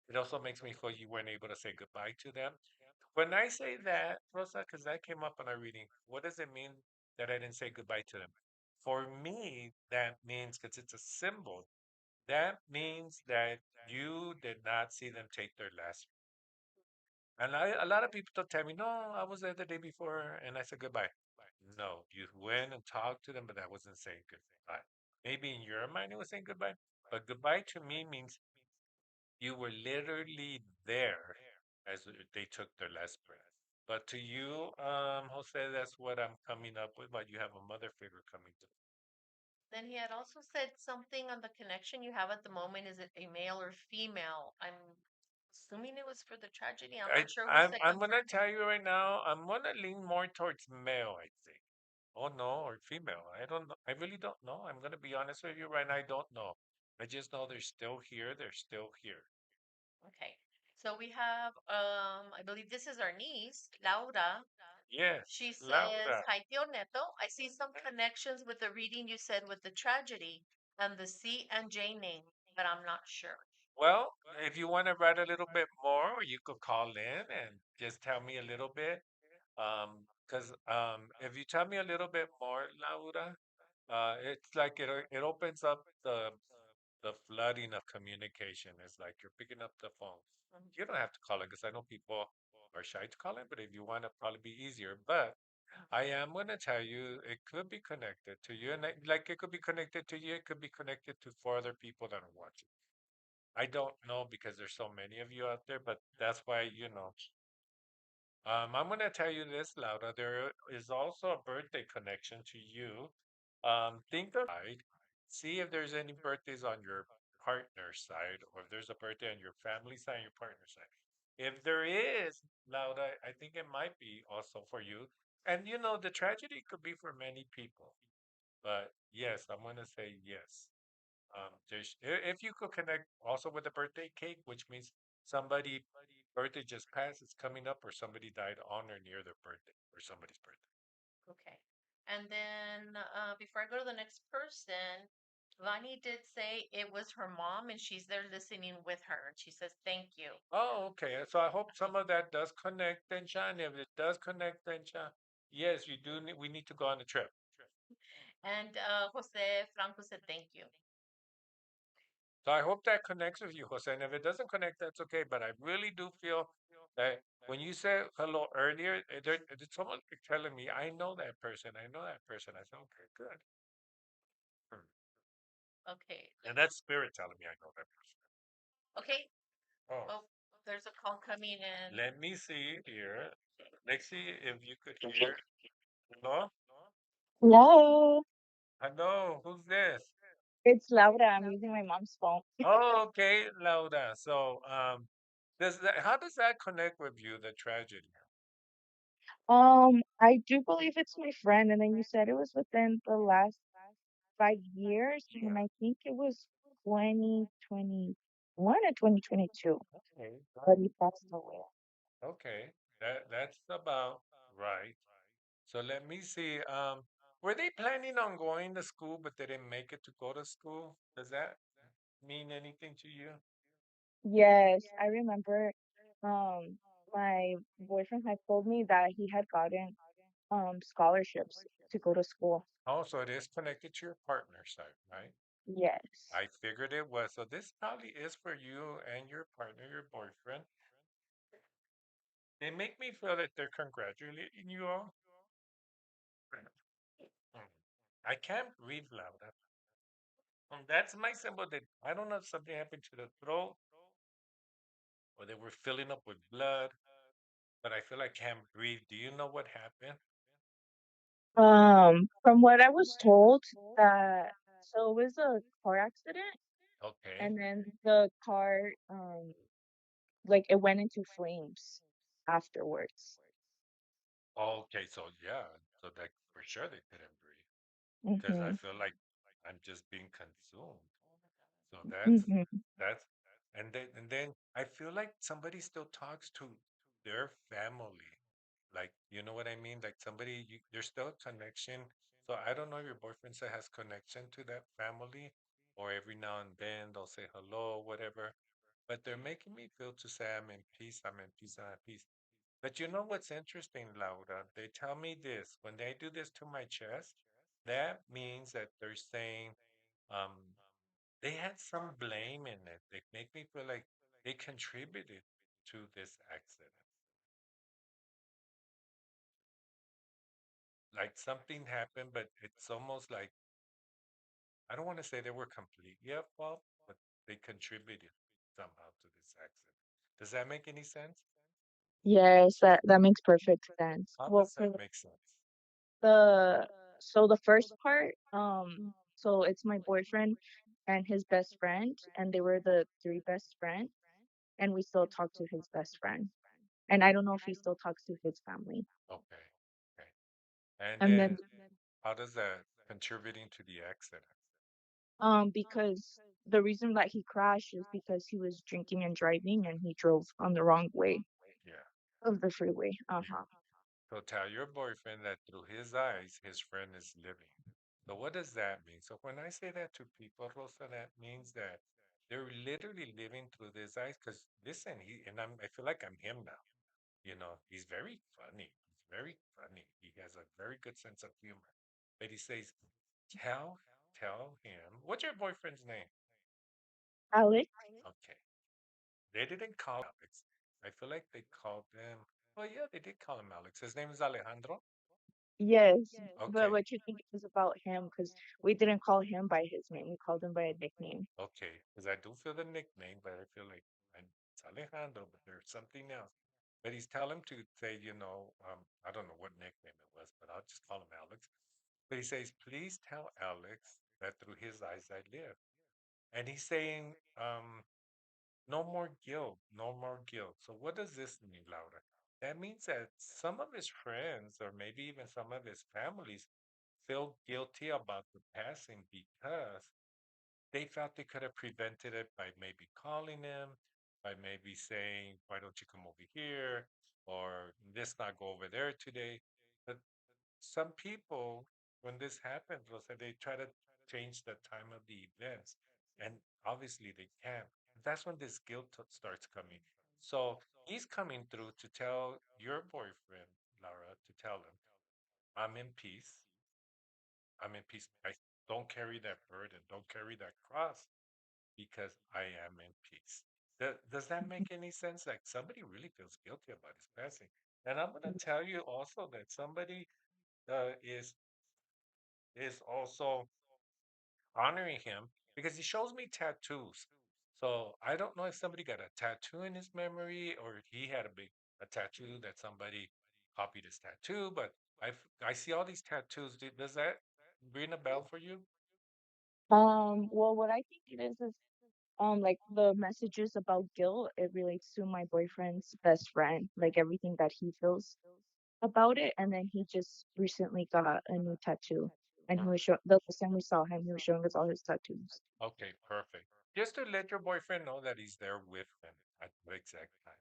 It also makes me feel you weren't able to say goodbye to them. When I say that, Rosa, because that came up in our reading, what does it mean that I didn't say goodbye to them? For me, that means because it's a symbol. That means that you did not see them take their last. And a lot of people don't tell me, no, I was there the day before and I said goodbye. No, you went and talked to them, but that wasn't saying goodbye. Maybe in your mind it was saying goodbye, but goodbye to me means you were literally there as they took their last breath. But to you, Jose, that's what I'm coming up with. But you have a mother figure coming to. Then he had also said something on the connection you have at the moment. Is it a male or female? I'm assuming it was for the tragedy. I'm I, not sure who I'm said I'm gonna confirm. tell you right now. I'm gonna lean more towards male. I think. Oh no, or female. I don't know. I really don't know. I'm gonna be honest with you right now. I don't know. I just know they're still here. They're still here. Okay. So we have I believe this is our niece, Laura. Yes, She says, Laura. "Hi, Tio Neto. I see some connections with the reading you said with the tragedy and the C and J name, but I'm not sure." Well, if you want to write a little bit more, you could call in and just tell me a little bit. Because if you tell me a little bit more, Laura, it's like it opens up the flooding of communication. It's like you're picking up the phone. Mhm. You don't have to call it because I know people are shy to call in, but if you want to, probably be easier. But I am going to tell you, it could be connected to you, and like it could be connected to you. It could be connected to four other people that are watching. I don't know because there's so many of you out there, but that's why I'm going to tell you this, Laura. There is also a birthday connection to you. Think of side. See if there's any birthdays on your partner's side, or if there's a birthday on your family side and your partner's side. If there is, Laura, I think it might be also for you. And the tragedy could be for many people. But yes, I'm going to say yes. If you could connect also with a birthday cake, which means somebody birthday just passed, it's coming up, or somebody died on or near their birthday, or somebody's birthday. Okay. And then before I go to the next person, Vani did say it was her mom and she's there listening with her. And she says, "Thank you." Oh, okay. So I hope some of that does connect, then, Sean. If it does connect, then, Sean, yes, you do. We need to go on a trip. And Jose Franco said, "Thank you." So I hope that connects with you, Jose. And if it doesn't connect, that's okay. But I really do feel that when you said hello earlier, there's someone telling me, I know that person. I know that person. I said, okay, good. Hmm. Okay. And that's spirit telling me I know that person. Okay. Oh, Oh, there's a call coming in. let me see here. Let's see if you could hear. Hello? Hello, Hello, who's this? it's Laura. I'm using my mom's phone. Oh, okay, Lauda. So, how does that connect with you, the tragedy? I do believe it's my friend, and then you said it was within the last 5 years, and I think it was 2021 or 2022 Okay, that he passed away. okay, that's about right. So let me see. Were they planning on going to school, but they didn't make it to go to school? Does that mean anything to you? Yes, I remember. Um, my boyfriend had told me that he had gotten scholarships to go to school. Oh, so it is connected to your partner side, right? Yes. I figured it was. So this probably is for you and your partner, your boyfriend. They make me feel that they're congratulating you all. Mm. I can't breathe loud. That's my symbol that I don't know if something happened to the throat or they were filling up with blood. but I feel like I can't breathe. Do you know what happened? From what I was told, that so it was a car accident, Okay. and then the car, like it went into flames afterwards. Okay, so yeah, so that for sure they couldn't breathe because I Mhm. feel like I'm just being consumed. So Mhm. that's and then I feel like somebody still talks to their family. Like, you know what I mean? Like there's still a connection. So I don't know if your boyfriend still has connection to that family, or every now and then they'll say hello, whatever. But they're making me feel to say I'm in peace, I'm in peace, I'm at peace. But you know what's interesting, Laura? They tell me this when they do this to my chest, that means that they're saying um, they had some blame in it. They make me feel like they contributed to this accident. Like something happened, but it's almost like I don't want to say they were completely at fault, but they contributed somehow to this accident. Does that make any sense? Yes, that makes perfect sense. How Well, does for that make sense? the so the first part, so it's my boyfriend and his best friend, and they were the three best friends, and we still talk to his best friend. And I don't know if he still talks to his family. Okay. Okay. And And then then how does that contributing to the accident? because the reason that he crashed is because he was drinking and driving and he drove on the wrong way Yeah. of the freeway. Yeah. Uh-huh. So tell your boyfriend that through his eyes, his friend is living. So what does that mean? So when I say that to people, Rosa, that means that they're literally living through his eyes. Because listen, I feel like I'm him now. You know, he's very funny. He's very funny. He has a very good sense of humor. But he says, tell, tell him. What's your boyfriend's name? Alex? Okay. They didn't call Alex. I feel like they called him. Oh yeah, they did call him Alex. His name is Alejandro. Yes. But Okay. what you think is about him? Because we didn't call him by his name. We called him by a nickname. Okay, because I do feel the nickname, but I feel like it's Alejandro, but there's something else. But he's telling him to say, I don't know what nickname it was, but I'll just call him Alex. But he says, please tell Alex that through his eyes I live. And he's saying, no more guilt, no more guilt. So what does this mean, Laura? That means that some of his friends, or maybe even some of his families, feel guilty about the passing because they felt they could have prevented it by maybe calling him, by maybe saying, why don't you come over here? Or let's not go over there today. But some people, when this happens, will say they try to change the time of the events. And obviously they can't. That's when this guilt starts coming. So he's coming through to tell your boyfriend, Laura, to tell him, I'm in peace. I'm in peace. I don't carry that burden. Don't carry that cross because I am in peace. Does that make any sense? Like somebody really feels guilty about his passing. And I'm going to tell you also that somebody uh, is is also honoring him because he shows me tattoos. So I don't know if somebody got a tattoo in his memory or if he had a tattoo that somebody copied his tattoo. But I see all these tattoos. Does that ring a bell for you? Well, what I think it is like the messages about guilt, it relates to my boyfriend's best friend, like everything that he feels about it. And then he just recently got a new tattoo. And he was the last time we saw him, he was showing us all his tattoos. Okay, perfect. Just to let your boyfriend know that he's there with him at the exact time.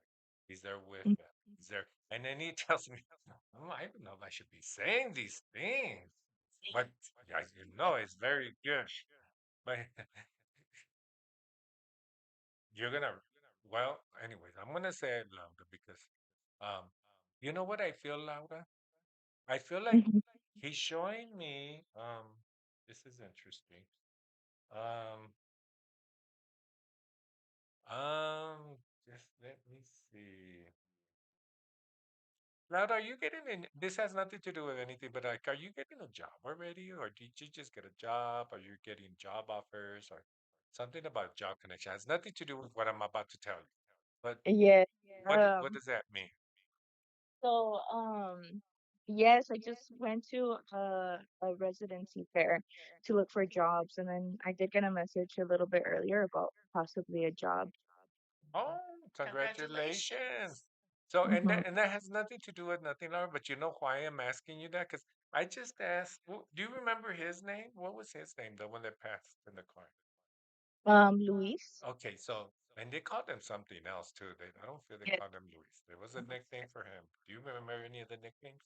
He's there with Mm. him. He's there. And then he tells me, oh, I don't know if I should be saying these things. But yeah, it's very good. But you're gonna well, anyways, I'm gonna say it louder because um you know what I feel, Laura? I feel like Mhm. he's showing me this is interesting. Um just let me see. Laura, are you getting in? This has nothing to do with anything, but like, are you getting a job already, or did you just get a job? Are you getting job offers, or something about job connection? It has nothing to do with what I'm about to tell you. But Yeah. what Um, does that mean? So, yes, I just went to a residency fair to look for jobs, and then I did get a message a little bit earlier about possibly a job. Oh, congratulations. Congratulations. So, Hmm. and that has nothing to do with nothing, Laura, but you know why I'm asking you that? Because I just asked, do you remember his name? What was his name, the one that passed in the car? Luis. Okay, so, and they called him something else too. I don't feel they Yeah, called him Luis. There was a nickname for him. Do you remember any of the nicknames?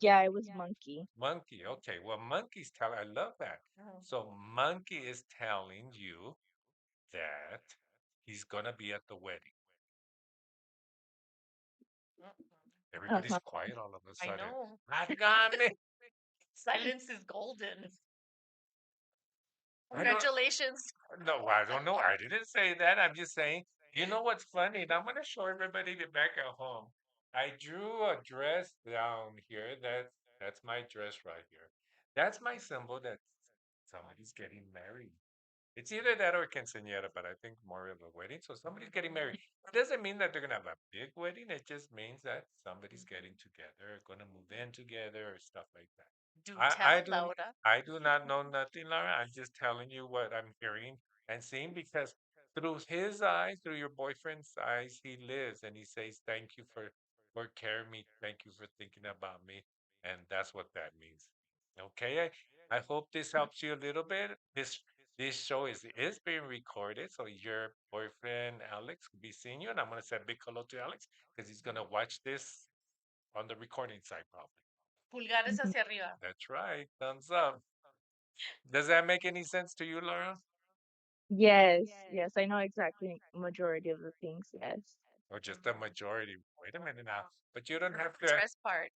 yeah, it was Monkey. Monkey. Okay, well, Monkey's telling, I love that. Mhm. So, Monkey is telling you that he's gonna be at the wedding. Mhm. Everybody's Uh-huh. quiet all of a I sudden. know. I got me. Silence is golden. I don't Congratulations. no, I don't know. I didn't say that. I'm just saying, you know what's funny? And I'm gonna show everybody the back at home. I drew a dress down here. That's my dress right here. That's my symbol that somebody's getting married. It's either that or quinceañera, but I think more of a wedding. So somebody's getting married. It doesn't mean that they're gonna have a big wedding. It just means that somebody's getting together, gonna move in together, or stuff like that. Do I tell, do Laura. I do not know nothing, Laura. I'm just telling you what I'm hearing and seeing because through his eyes, through your boyfriend's eyes, he lives and he says, "Thank you for carrying me. Thank you for thinking about me," and that's what that means. Okay, I hope this helps you a little bit. This show is being recorded, so your boyfriend Alex will be seeing you, and I'm gonna say a big hello to Alex because he's gonna watch this on the recording side probably. Pulgares Hmm. hacia arriba. That's right. Thumbs up. Does that make any sense to you, Laura? Yes, yes, I know exactly majority of the things. Yes. Or just a majority? Wait a minute now. But you don't have The to. dress part.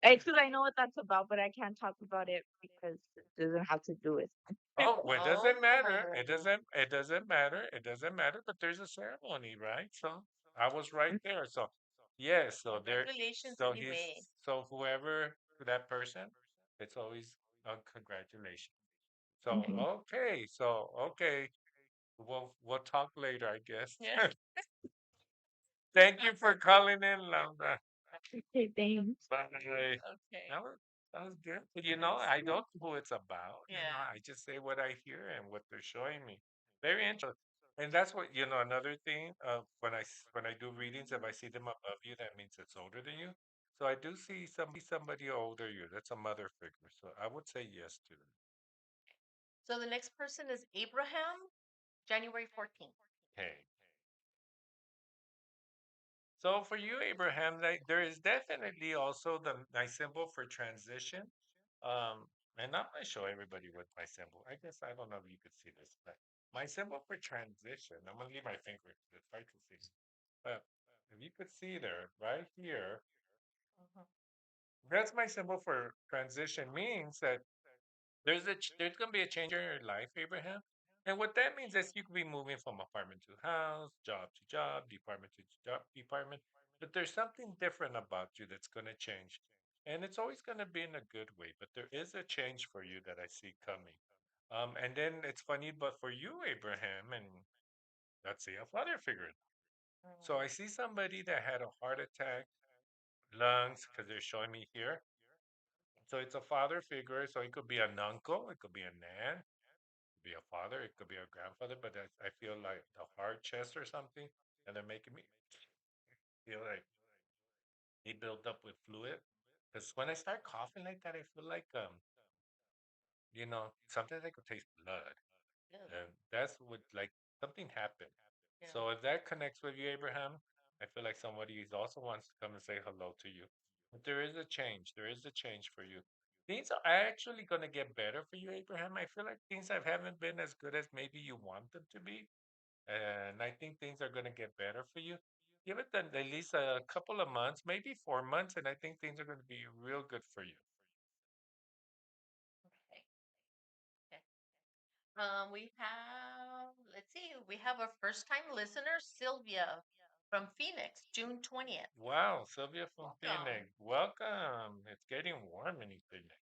It's because I know what that's about, but I can't talk about it because it doesn't have to do with. Oh, well, it doesn't matter. It Oh. doesn't. It doesn't matter. It doesn't matter. But there's a ceremony, right? So I was right there. So yes. So there. Congratulations So he's. anyway. So whoever that person, it's always a congratulations. So Hmm. okay. So okay. We'll talk later, I guess. Yeah. Thank you for calling in, Laura. Okay, thanks. Bye. Okay. That was good. But I don't know who it's about. Yeah. I just say what I hear and what they're showing me. Very interesting. And that's what, another thing, when I do readings, if I see them above you, that means it's older than you. So I do see somebody older than you. That's a mother figure. So I would say yes to that. So the next person is Abraham, January 14th. Okay. So for you, Abraham, there is definitely also the my symbol for transition. And I'm gonna show everybody what my symbol. I guess I don't know if you could see this, but my symbol for transition. I'm gonna leave my finger. It's hard to see, but if you could see there, right here, Mhm. that's my symbol for transition. Means that there's gonna be a change in your life, Abraham. And what that means is you could be moving from apartment to house, job to job, department to job, department. But there's something different about you that's gonna change. And it's always gonna be in a good way. But there is a change for you that I see coming. And then it's funny, but for you, Abraham, and let's say a father figure. So I Mhm. see somebody that had a heart attack, lungs, because they're showing me here. So it's a father figure. So it could be an uncle, it could be a nan, be a father, it could be a grandfather, but I feel like the hard chest or something, and they're making me feel like they build up with fluid. Because when I start coughing like that, I feel like sometimes I could taste blood, Ugh. and that's what like something happened. Yeah. So if that connects with you, Abraham, I feel like somebody is also wants to come and say hello to you. But there is a change. There is a change for you. Things are actually going to get better for you, Abraham. I feel like things haven't been as good as maybe you want them to be. And I think things are going to get better for you. Give it at least a couple of months, maybe 4 months, and I think things are going to be real good for you. Okay. Okay. We have, let's see, we have a first time listener, Sylvia from Phoenix, June 20th. Wow, Sylvia from Welcome. Phoenix, welcome. It's getting warm in Phoenix.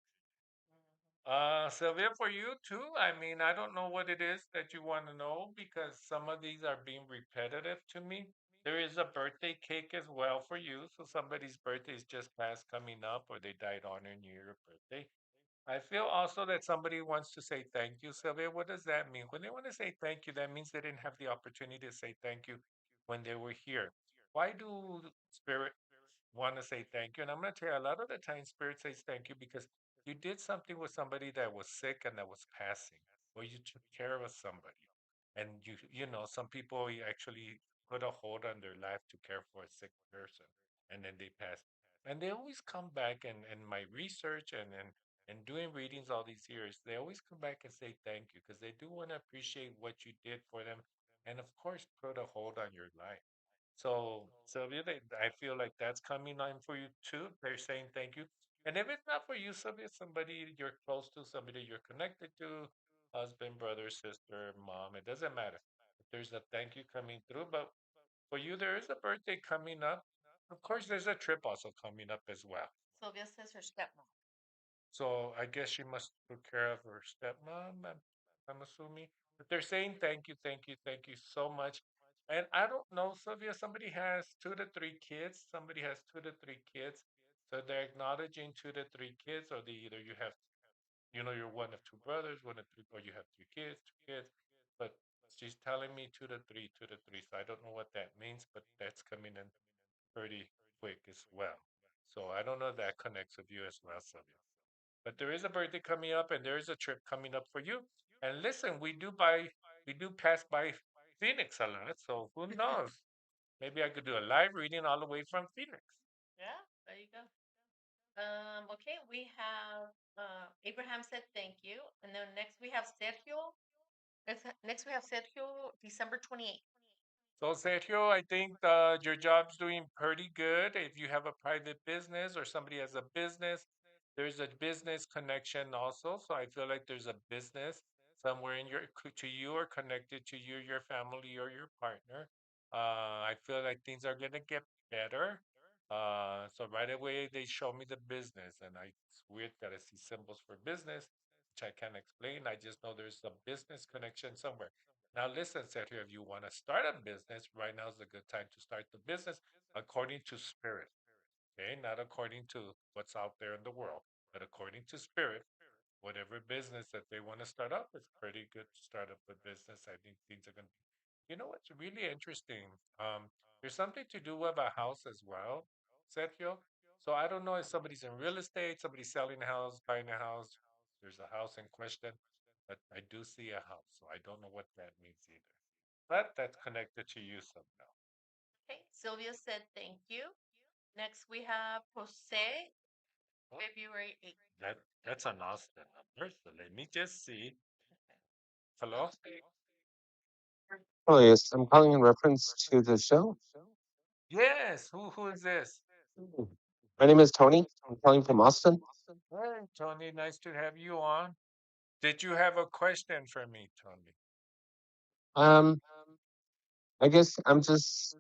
Mhm. Sylvia, for you too. I mean, I don't know what it is that you want to know because some of these are being repetitive to me. There is a birthday cake as well for you. So somebody's birthday is just past coming up, or they died honoring your birthday. I feel also that somebody wants to say thank you, Sylvia. What does that mean? When they want to say thank you, that means they didn't have the opportunity to say thank you when they were here. Why do spirit want to say thank you? And I'm going to tell you, a lot of the time, spirit says thank you because you did something with somebody that was sick and that was passing, or you took care of somebody, and some people actually put a hold on their life to care for a sick person, and then they pass. And they always come back, and my research and doing readings all these years, they always come back and say thank you because they do want to appreciate what you did for them, and of course, put a hold on your life. So, Sylvia, I feel like that's coming on for you too. They're saying thank you. And if it's not for you, Sylvia, somebody you're close to, somebody you're connected to, husband, brother, sister, mom, it doesn't matter. There's a thank you coming through. But for you, there is a birthday coming up. Of course, there's a trip also coming up as well. Sylvia says her stepmom. So I guess she must took care of her stepmom. I'm assuming. But they're saying thank you so much. And I don't know, Sylvia. Somebody has 2 to 3 kids. Somebody has 2 to 3 kids. So they're acknowledging 2 to 3 kids, or they either you're one of two brothers, one of three, or you have 3 kids, 2 kids. But she's telling me 2 to 3, 2 to 3. So I don't know what that means, but that's coming in pretty quick as well. So I don't know if that connects with you as well, Sylvia. But there is a birthday coming up, and there is a trip coming up for you. And listen, we do pass by Phoenix a lot, so who knows? Maybe I could do a live reading all the way from Phoenix. Yeah, there you go. Okay, we have Abraham said thank you, and then next we have Sergio. Next we have Sergio, December 28th. So, Sergio, I think your job's doing pretty good. If you have a private business or somebody has a business, there's a business connection also. So, I feel like there's a business somewhere to you or connected to you, your family, or your partner. I feel like things are gonna get better. So right away they show me the business, and it's weird that I see symbols for business, which I can't explain. I just know there's a business connection somewhere. Now, listen, Sergio, if you want to start a business, right now is a good time to start the business according to spirit. Okay, not according to what's out there in the world, but according to spirit. Whatever business that they want to start up, it's pretty good to start up a business. I think things are going to be. You know what's really interesting? There's something to do with a house as well, Sergio. So I don't know if somebody's in real estate, somebody's selling a house, buying a house. There's a house in question, but I do see a house, so I don't know what that means either. But that's connected to you somehow. Okay, Sylvia said thank you. Next we have Jose, Oh, February 8th. that's an Austin number. So let me just see. Hello. Oh, yes, I'm calling in reference to the show. Yes. Who is this? Mm. My name is Tony. I'm calling from Austin. Hey, Tony. Nice to have you on. Did you have a question for me, Tony? Um, I guess I'm just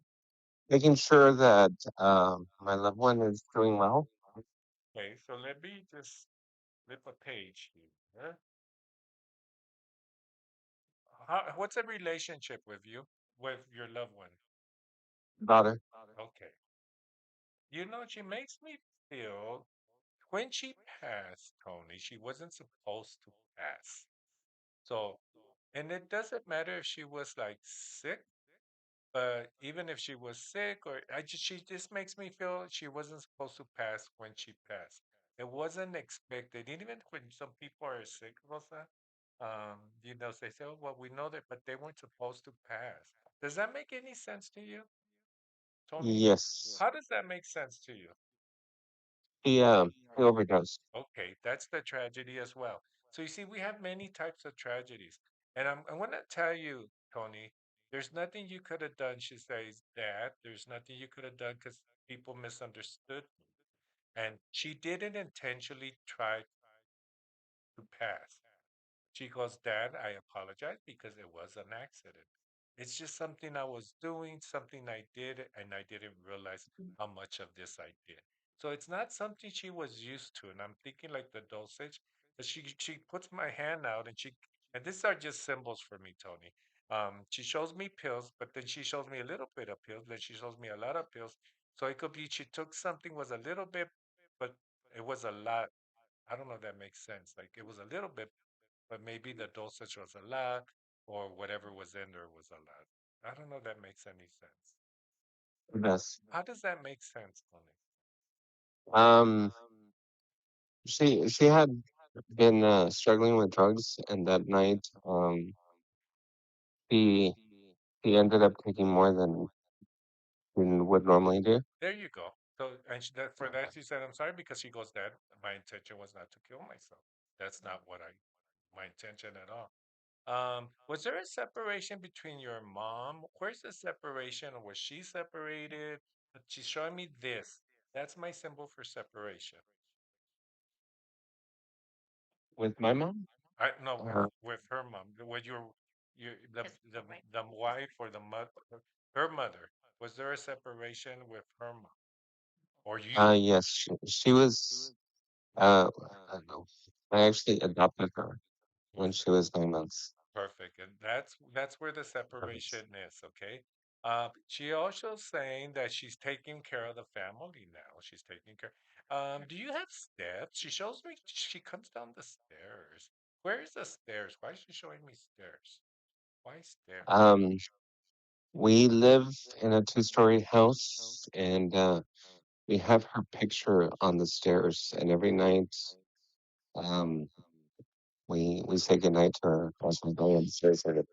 making sure that my loved one is doing well. Okay, so let me just flip a page here. What's a relationship with you, with your loved one? Daughter. Okay. She makes me feel when she passed, Tony, she wasn't supposed to pass. So, and it doesn't matter if she was like sick. But even if she was sick, or she just makes me feel she wasn't supposed to pass when she passed. It wasn't expected. And even when some people are sick, Rosa, they say, "Oh, well, we know that," but they weren't supposed to pass. Does that make any sense to you, Tony? Yes. How does that make sense to you? He overdosed. Okay, that's the tragedy as well. So you see, we have many types of tragedies. And I want to tell you, Tony, there's nothing you could have done, she says, Dad. There's nothing you could have done because people misunderstood me. And she didn't intentionally try to pass. She goes, Dad, I apologize because it was an accident. It's just something I was doing, something I did, and I didn't realize how much of this I did. So it's not something she was used to. And I'm thinking like the dosage, but she puts my hand out and these are just symbols for me, Tony. She shows me pills, but then she shows me a little bit of pills, then she shows me a lot of pills. So it could be she took something was a little bit, but it was a lot. I don't know if that makes sense. Like it was a little bit, but maybe the dosage was a lot, or whatever was in there was a lot. I don't know if that makes any sense. Yes. How does that make sense, Tony? Um, she had been struggling with drugs, and that night, he he ended up taking more than would normally do. There you go. So, and for that, she said, "I'm sorry," because she goes, "Dad, my intention was not to kill myself. That's not what my intention at all." Was there a separation between your mom? Where's the separation, or was she separated? She's showing me this. That's my symbol for separation. With my mom, I no, uh, with her mom, with your His the wife. the wife or the mother, her mother. Was there a separation with her mom or you? yes, she was. Uh, I don't know. I actually adopted her when Okay. she was 9 months. Perfect. And that's where the Perfect. separation is, okay? She also saying that she's taking care of the family now. She's taking care. Do you have steps? She shows me she comes down the stairs. Where is the stairs? Why is she showing me stairs? Why stairs? Um, we live in a two-story house, and we have her picture on the stairs. And every night, um, we say goodnight to her as we go upstairs, and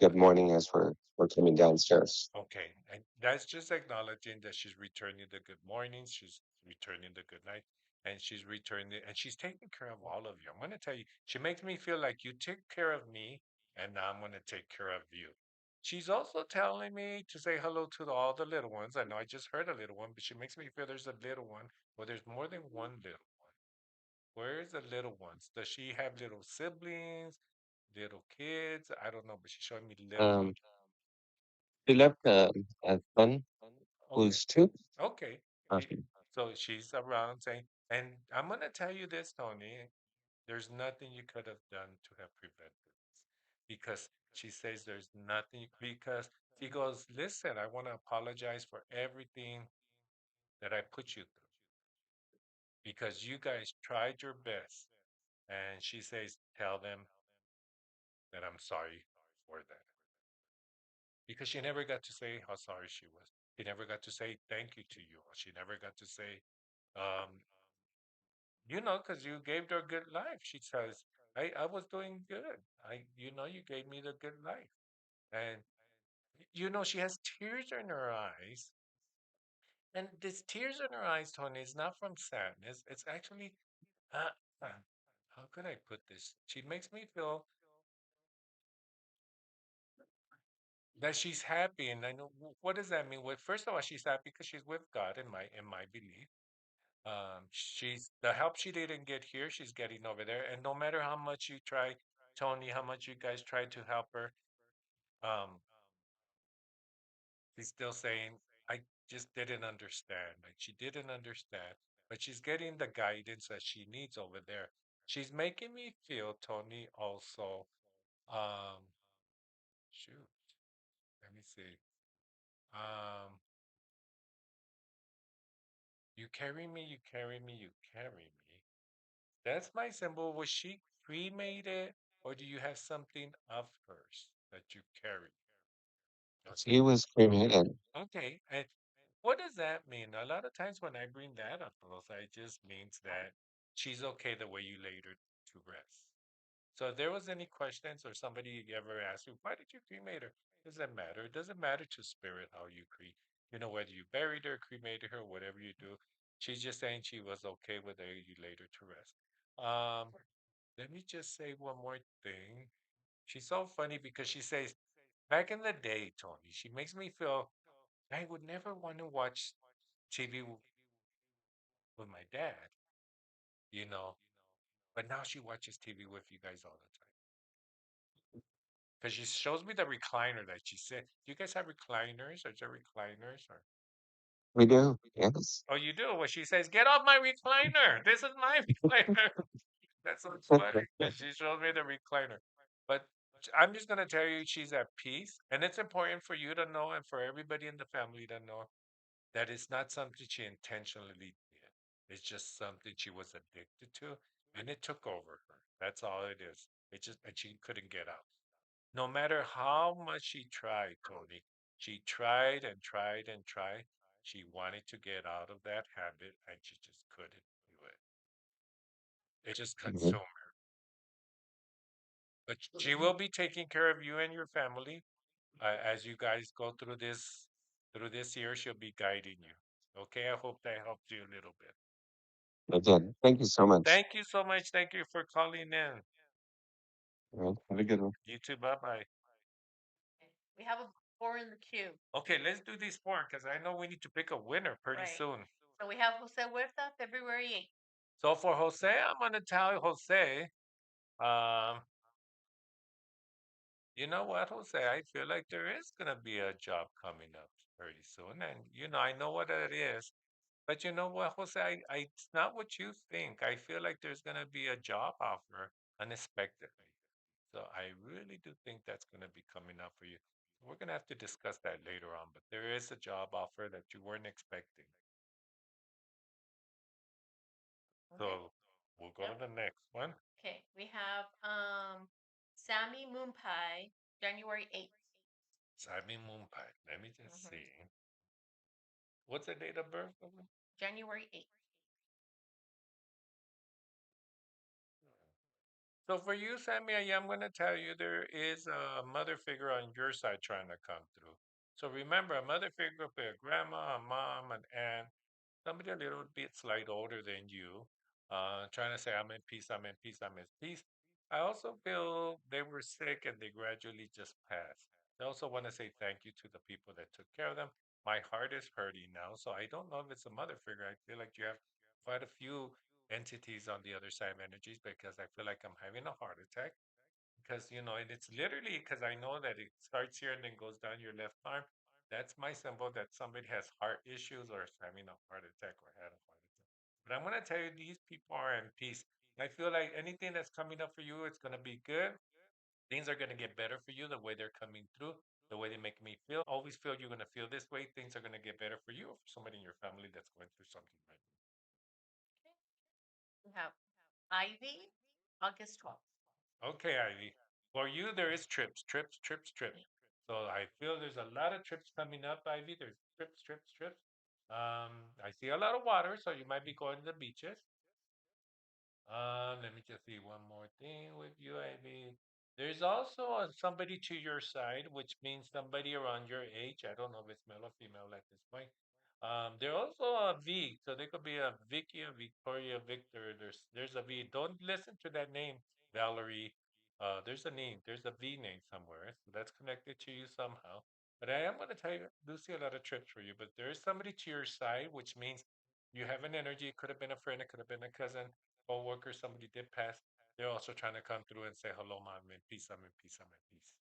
good morning as we're coming downstairs. Okay, and that's just acknowledging that she's returning the good mornings, she's returning the good night, and she's returning, and she's taking care of all of you. I'm going to tell you, she makes me feel like you took care of me, and now I'm going to take care of you. She's also telling me to say hello to all the little ones. I know I just heard a little one, but she makes me feel there's a little one, or there's more than one little one. Where's the little ones? Does she have little siblings, little kids? I don't know, but she's showing me little Um, ones. she left a son Okay. who's two. Okay. Uh, She, so she's around saying, and I'm going to tell you this, Tony, there's nothing you could have done to have prevented this. Because she says there's nothing, because she goes, listen, I want to apologize for everything that I put you through because you guys tried your best. And she says, tell them that I'm sorry for that. Because she never got to say how sorry she was. She never got to say thank you to you. She never got to say, um, because you gave her a good life. She says, I was doing good. You gave me the good life. And, she has tears in her eyes. And this tears in her eyes, Tony, is not from sadness. It's actually, uh, uh, how could I put this? She makes me feel that she's happy. And I know, what does that mean? Well, first of all, she's happy because she's with God in my belief. She's the help she didn't get here, she's getting over there. And no matter how much you try, Tony, how much you guys try to help her, um, she's still saying, I just didn't understand. Like she didn't understand, but she's getting the guidance that she needs over there. She's making me feel, Tony, also, um, shoot, let me see. Um, you carry me, you carry me, you carry me. That's my symbol. Was she cremated, or do you have something of hers that you carry? Okay. she was cremated. Okay. And what does that mean? A lot of times when I bring that up, Rosa, it just means that she's okay the way you laid her to rest. So if there was any questions or somebody ever asked you, why did you cremate her? Doesn't matter. It doesn't matter to spirit how you whether you buried her, cremated her, whatever you do. She's just saying she was okay with her. You laid her to rest. Um, Let me just say one more thing. She's so funny because she says, back in the day, Tony, she makes me feel I would never want to watch TV with my dad, you know, but now she watches TV with you guys all the time. Because she shows me the recliner that she said. Do you guys have recliners? Or is there recliners? Or We do, yes. oh, you do? Well, she says, "Get off my recliner! This is my recliner." That's so funny. 'Cause she showed me the recliner. But I'm just gonna tell you she's at peace, and it's important for you to know and for everybody in the family to know that it's not something she intentionally did. It's just something she was addicted to, and it took over her. That's all it is. It just and she couldn't get out. No matter how much she tried, Tony, she tried and tried and tried. She wanted to get out of that habit, and she just couldn't do it. It just Mhm. consumed her. But she will be taking care of you and your family as you guys go through this year. She'll be guiding you. Okay, I hope that helped you a little bit. It did. Thank you so much. Thank you so much. Thank you for calling in. All right, have a good one. You too. Bye bye. Okay. We have a four in the queue. Okay, let's do these four because I know we need to pick a winner pretty Right. soon. So we have Jose Huerta, February 8th. So for Jose, I'm gonna tell Jose, um, you know what, Jose? I feel like there is gonna be a job coming up pretty soon, and I know what it is. But you know what, Jose? It's not what you think. I feel like there's gonna be a job offer unexpectedly. So I really do think that's gonna be coming up for you. We're gonna have to discuss that later on, but there is a job offer that you weren't expecting. Okay. So we'll go to Yep. the next one. Okay. We have Sammy Moonpie, January 8th. Sabi Mumpai. Let me just Mm-hmm. see. What's the date of birth of him? January 8th. So for you, Sammy, I'm going to tell you there is a mother figure on your side trying to come through. So remember, a mother figure could be a grandma, a mom, an aunt, somebody a little bit slight older than you, trying to say, I'm in peace, I'm in peace, I'm in peace. I also feel they were sick and they gradually just passed. I also want to say thank you to the people that took care of them. My heart is hurting now, so I don't know if it's a mother figure. I feel like you have quite a few entities on the other side of energies because I feel like I'm having a heart attack because and it's literally because I know that it starts here and then goes down your left arm. That's my symbol that somebody has heart issues or is having a heart attack or had a heart attack. But I'm gonna tell you, these people are in peace. I feel like anything that's coming up for you, it's gonna be good. Things are gonna get better for you the way they're coming through, the way they make me feel. Always feel you're gonna feel this way. Things are gonna get better for you or for somebody in your family that's going through something right now. Okay. We have Ivy, August 12th. Okay, Ivy. For you, there is trips, trips, trips, trips. So I feel there's a lot of trips coming up, Ivy. There's trips, trips, trips. I see a lot of water, so you might be going to the beaches. Let me just see one more thing with you, Ivy. There's also somebody to your side, which means somebody around your age. I don't know if it's male or female at this point. They're also a V, so they could be a Vicky, a Victoria, Victor. There's a V. Don't listen to that name, Valerie. There's a name. There's a V name somewhere, so that's connected to you somehow. But I am going to tell you, do see a lot of trips for you. But there is somebody to your side, which means you have an energy. It could have been a friend. It could have been a cousin, co-worker. Somebody did pass. They're also trying to come through and say hello, mom. I'm in peace. I'm in peace. I'm in peace.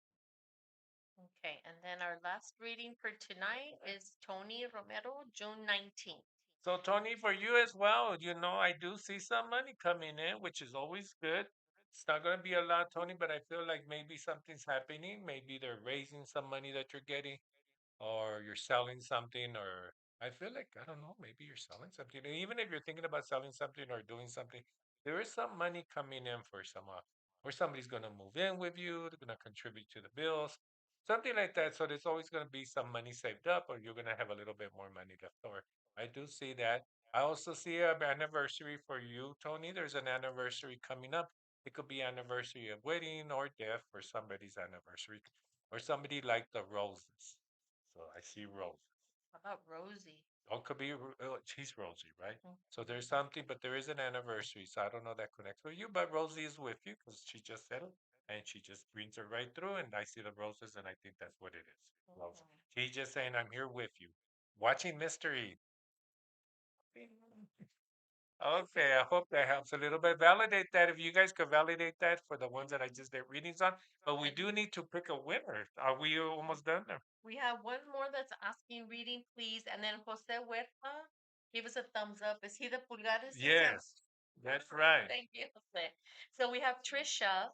Okay. And then our last reading for tonight is Tony Romero, June 19th. So, Tony, for you as well, I do see some money coming in, which is always good. It's not going to be a lot, Tony, but I feel like maybe something's happening. Maybe they're raising some money that you're getting, or you're selling something, or I feel like, I don't know, maybe you're selling something. And even if you're thinking about selling something or doing something, there is some money coming in for or somebody's going to move in with you, they're going to contribute to the bills, something like that. So there's always going to be some money saved up, or you're going to have a little bit more money left over. I do see that. I also see an anniversary for you, Tony. There's an anniversary coming up. It could be anniversary of wedding or death for somebody's anniversary, or somebody like the roses. So I see roses. How about Rosie? Oh, it could be she's Rosie, right? Mm. So there's something, but there is an anniversary. So I don't know that connects with you, but Rosie is with you because she just said it, and she just brings her right through. And I see the roses, and I think that's what it is. Roses. Mhm. She's just saying, "I'm here with you, watching mystery." Okay, I hope that helps a little bit. Validate that if you guys could validate that for the ones that I just did readings on. But we do need to pick a winner. Are we almost done there? We have one more that's asking reading, please. And then Jose Huerta, give us a thumbs up. Is he the Pulgares? Yes, that's right. Thank you, Jose. So we have Trisha.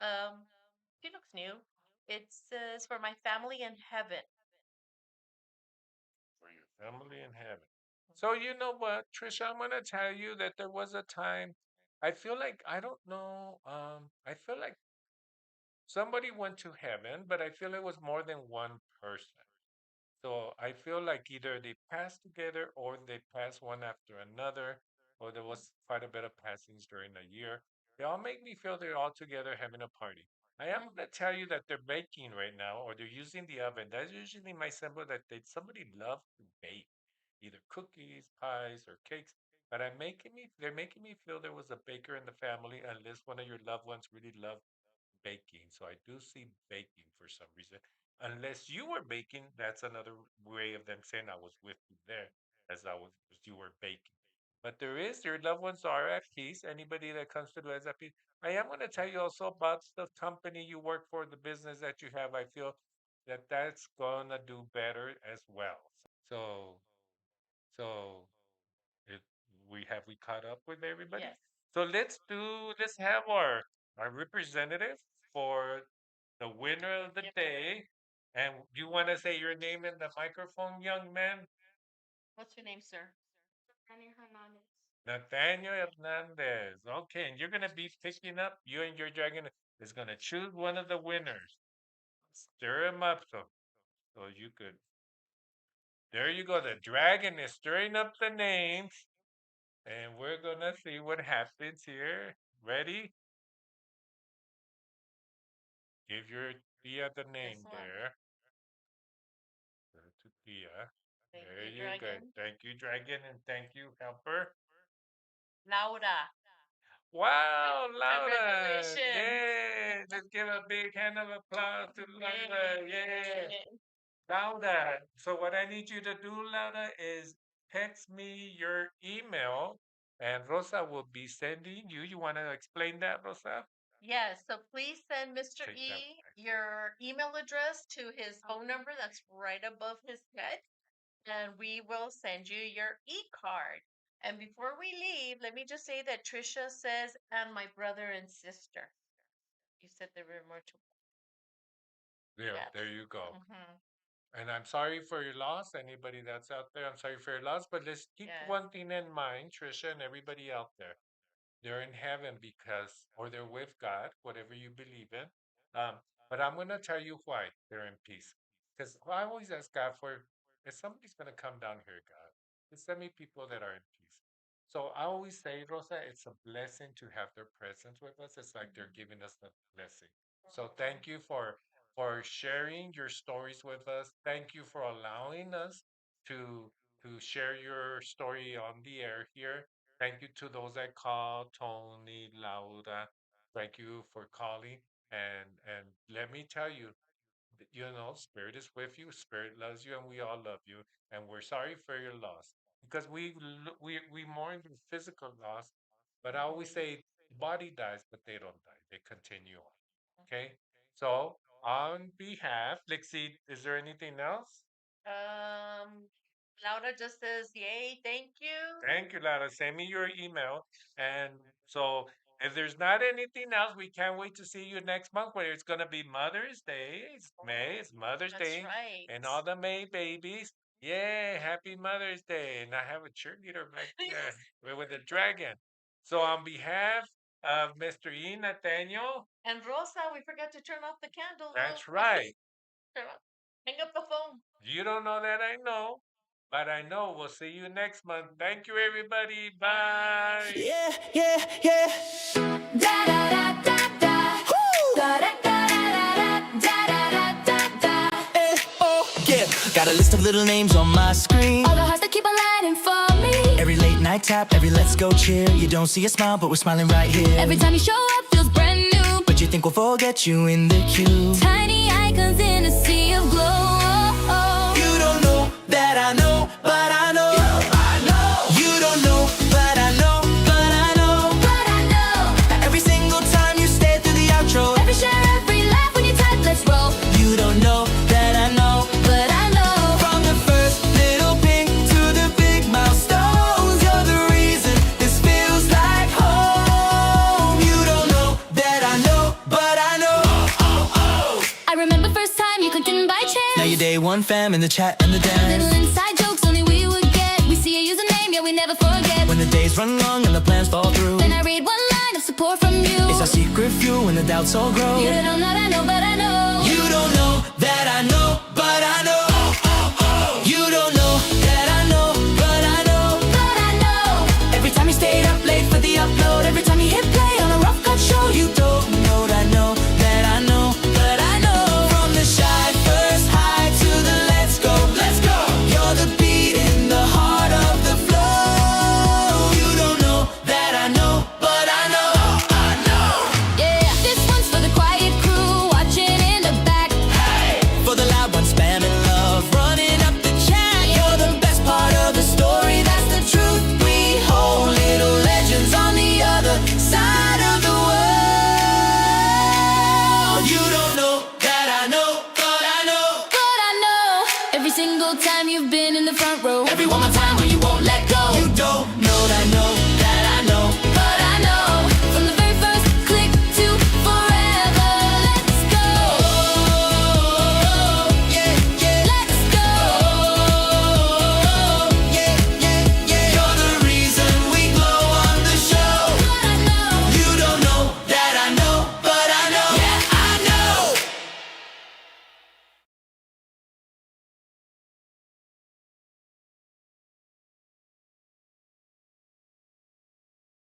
Um, She looks new. It says for my family in heaven. For your family in heaven. So you know what, Trisha, I'm gonna tell you that there was a time. I feel like I don't know. I feel like somebody went to heaven, but I feel it was more than one person. So I feel like either they passed together or they passed one after another, or there was quite a bit of passings during the year. They all make me feel they're all together having a party. I am going to tell you that they're baking right now, or they're using the oven. That's usually my symbol that somebody loves to bake, either cookies, pies, or cakes. But they're making me feel there was a baker in the family, unless one of your loved ones really loved baking. So I do see baking for some reason. Unless you were baking, that's another way of them saying I was with you there, as you were baking. But there is your loved ones are at peace. Anybody that comes to do is at peace. I am going to tell you also about the company you work for, the business that you have. I feel that that's gonna do better as well. So, so it, we caught up with everybody. Yes. So let's have our representative for the winner of the Yep. day. And you want to say your name in the microphone, young man? What's your name, sir? Nathaniel Hernandez. Okay, and you're gonna be picking up. You and your dragon is gonna choose one of the winners. Stir him up so you could. There you go. The dragon is stirring up the names, and we're gonna see what happens here. Ready? Give your Tia the name one. there. Go to Tia. Thank There you, you go. Dragon. Thank you, Dragon, and thank you, Helper. Laura. Wow, Laura! Congratulations. Yay! Let's give a big hand of applause to Laura. Yay! Yay. Laura. So what I need you to do, Laura, is text me your email, and Rosa will be sending you. You want to explain that, Rosa? Yes, so please send Mr. Take that E back. your email address to his phone number that's right above his head, and we will send you your e-card. And before we leave, let me just say that Trisha says, and my brother and sister. You said there were more to. Yeah, Yes. there you go. Mhm. And I'm sorry for your loss. Anybody that's out there, I'm sorry for your loss. But let's keep Yes. one thing in mind, Trisha, and everybody out there. They're in heaven or they're with God, whatever you believe in. But I'm going to tell you why they're in peace. Because I always ask God for, if somebody's going to come down here, God, just send me people that are in peace. So I always say, Rosa, it's a blessing to have their presence with us. It's like they're giving us the blessing. So thank you for sharing your stories with us. Thank you for allowing us to share your story on the air here. Thank you to those that called, Tony, Laura. Thank you for calling. And let me tell you, Spirit is with you, Spirit loves you, and we all love you. And we're sorry for your loss. Because we mourn the physical loss, but I always say body dies, but they don't die. They continue on. Okay? So on behalf, let's see, is there anything else? Laura just says, yay, thank you. Thank you, Lara. Send me your email. And so if there's not anything else, we can't wait to see you next month where it's going to be Mother's Day. It's May, it's Mother's That's Day. right. And all the May babies. Yay, happy Mother's Day. And I have a cheerleader back there with a dragon. So on behalf of Mr. E. Nathaniel. And Rosa, we forgot to turn off the candle. That's right. Hang up the phone. You don't know that I know. But I know we'll see you next month. Thank you, everybody. Bye. Yeah, yeah, yeah. Da da da da da. Woo! Da da da da da da da da da. Oh yeah. Got a list of little names on my screen. All the hearts that keep on lighting for me. Every late night tap, every let's go cheer. You don't see a smile, but we're smiling right here. Every time you show up feels brand new. But you think we'll forget you in the queue. Tiny icons in a sea of glow. You don't know that I know, but I know. You don't know, but I know, but I know, but I know. Every single time you stay through the outro, every share, every laugh when you type, let's roll. You don't know that I know, but I know. From the first little ping to the big milestones, you're the reason this feels like home. You don't know that I know, but I know. remember first time you clicked in by chance. Now you're day one fam in the chat and the dance. Little inside jokes only we would get. We see a username, yeah, we never forget. When the days run long and the plans fall through, Then I read one line of support from you. it's our secret fuel when the doubts all grow. You don't know that I know, but I know. You don't know that I know, but I know. You don't know that I know, but I know. But I know. Every time you stayed up late for the upload, every time you hit play on a rough cut show, you don't know that I know, that I know, but I know. From the shy first high to the let's go, you're the beat in the heart of the flow. You don't know that I know, but I know, I know. Yeah, this one's for the quiet crew watching in the back. For the loud ones spamming love, running up the chat. You're the best part of the story, that's the truth we hold. Little legends on the other side of the world. You don't know that I know, but I know. But I know. Every single time you've been in the front row. Every one more time when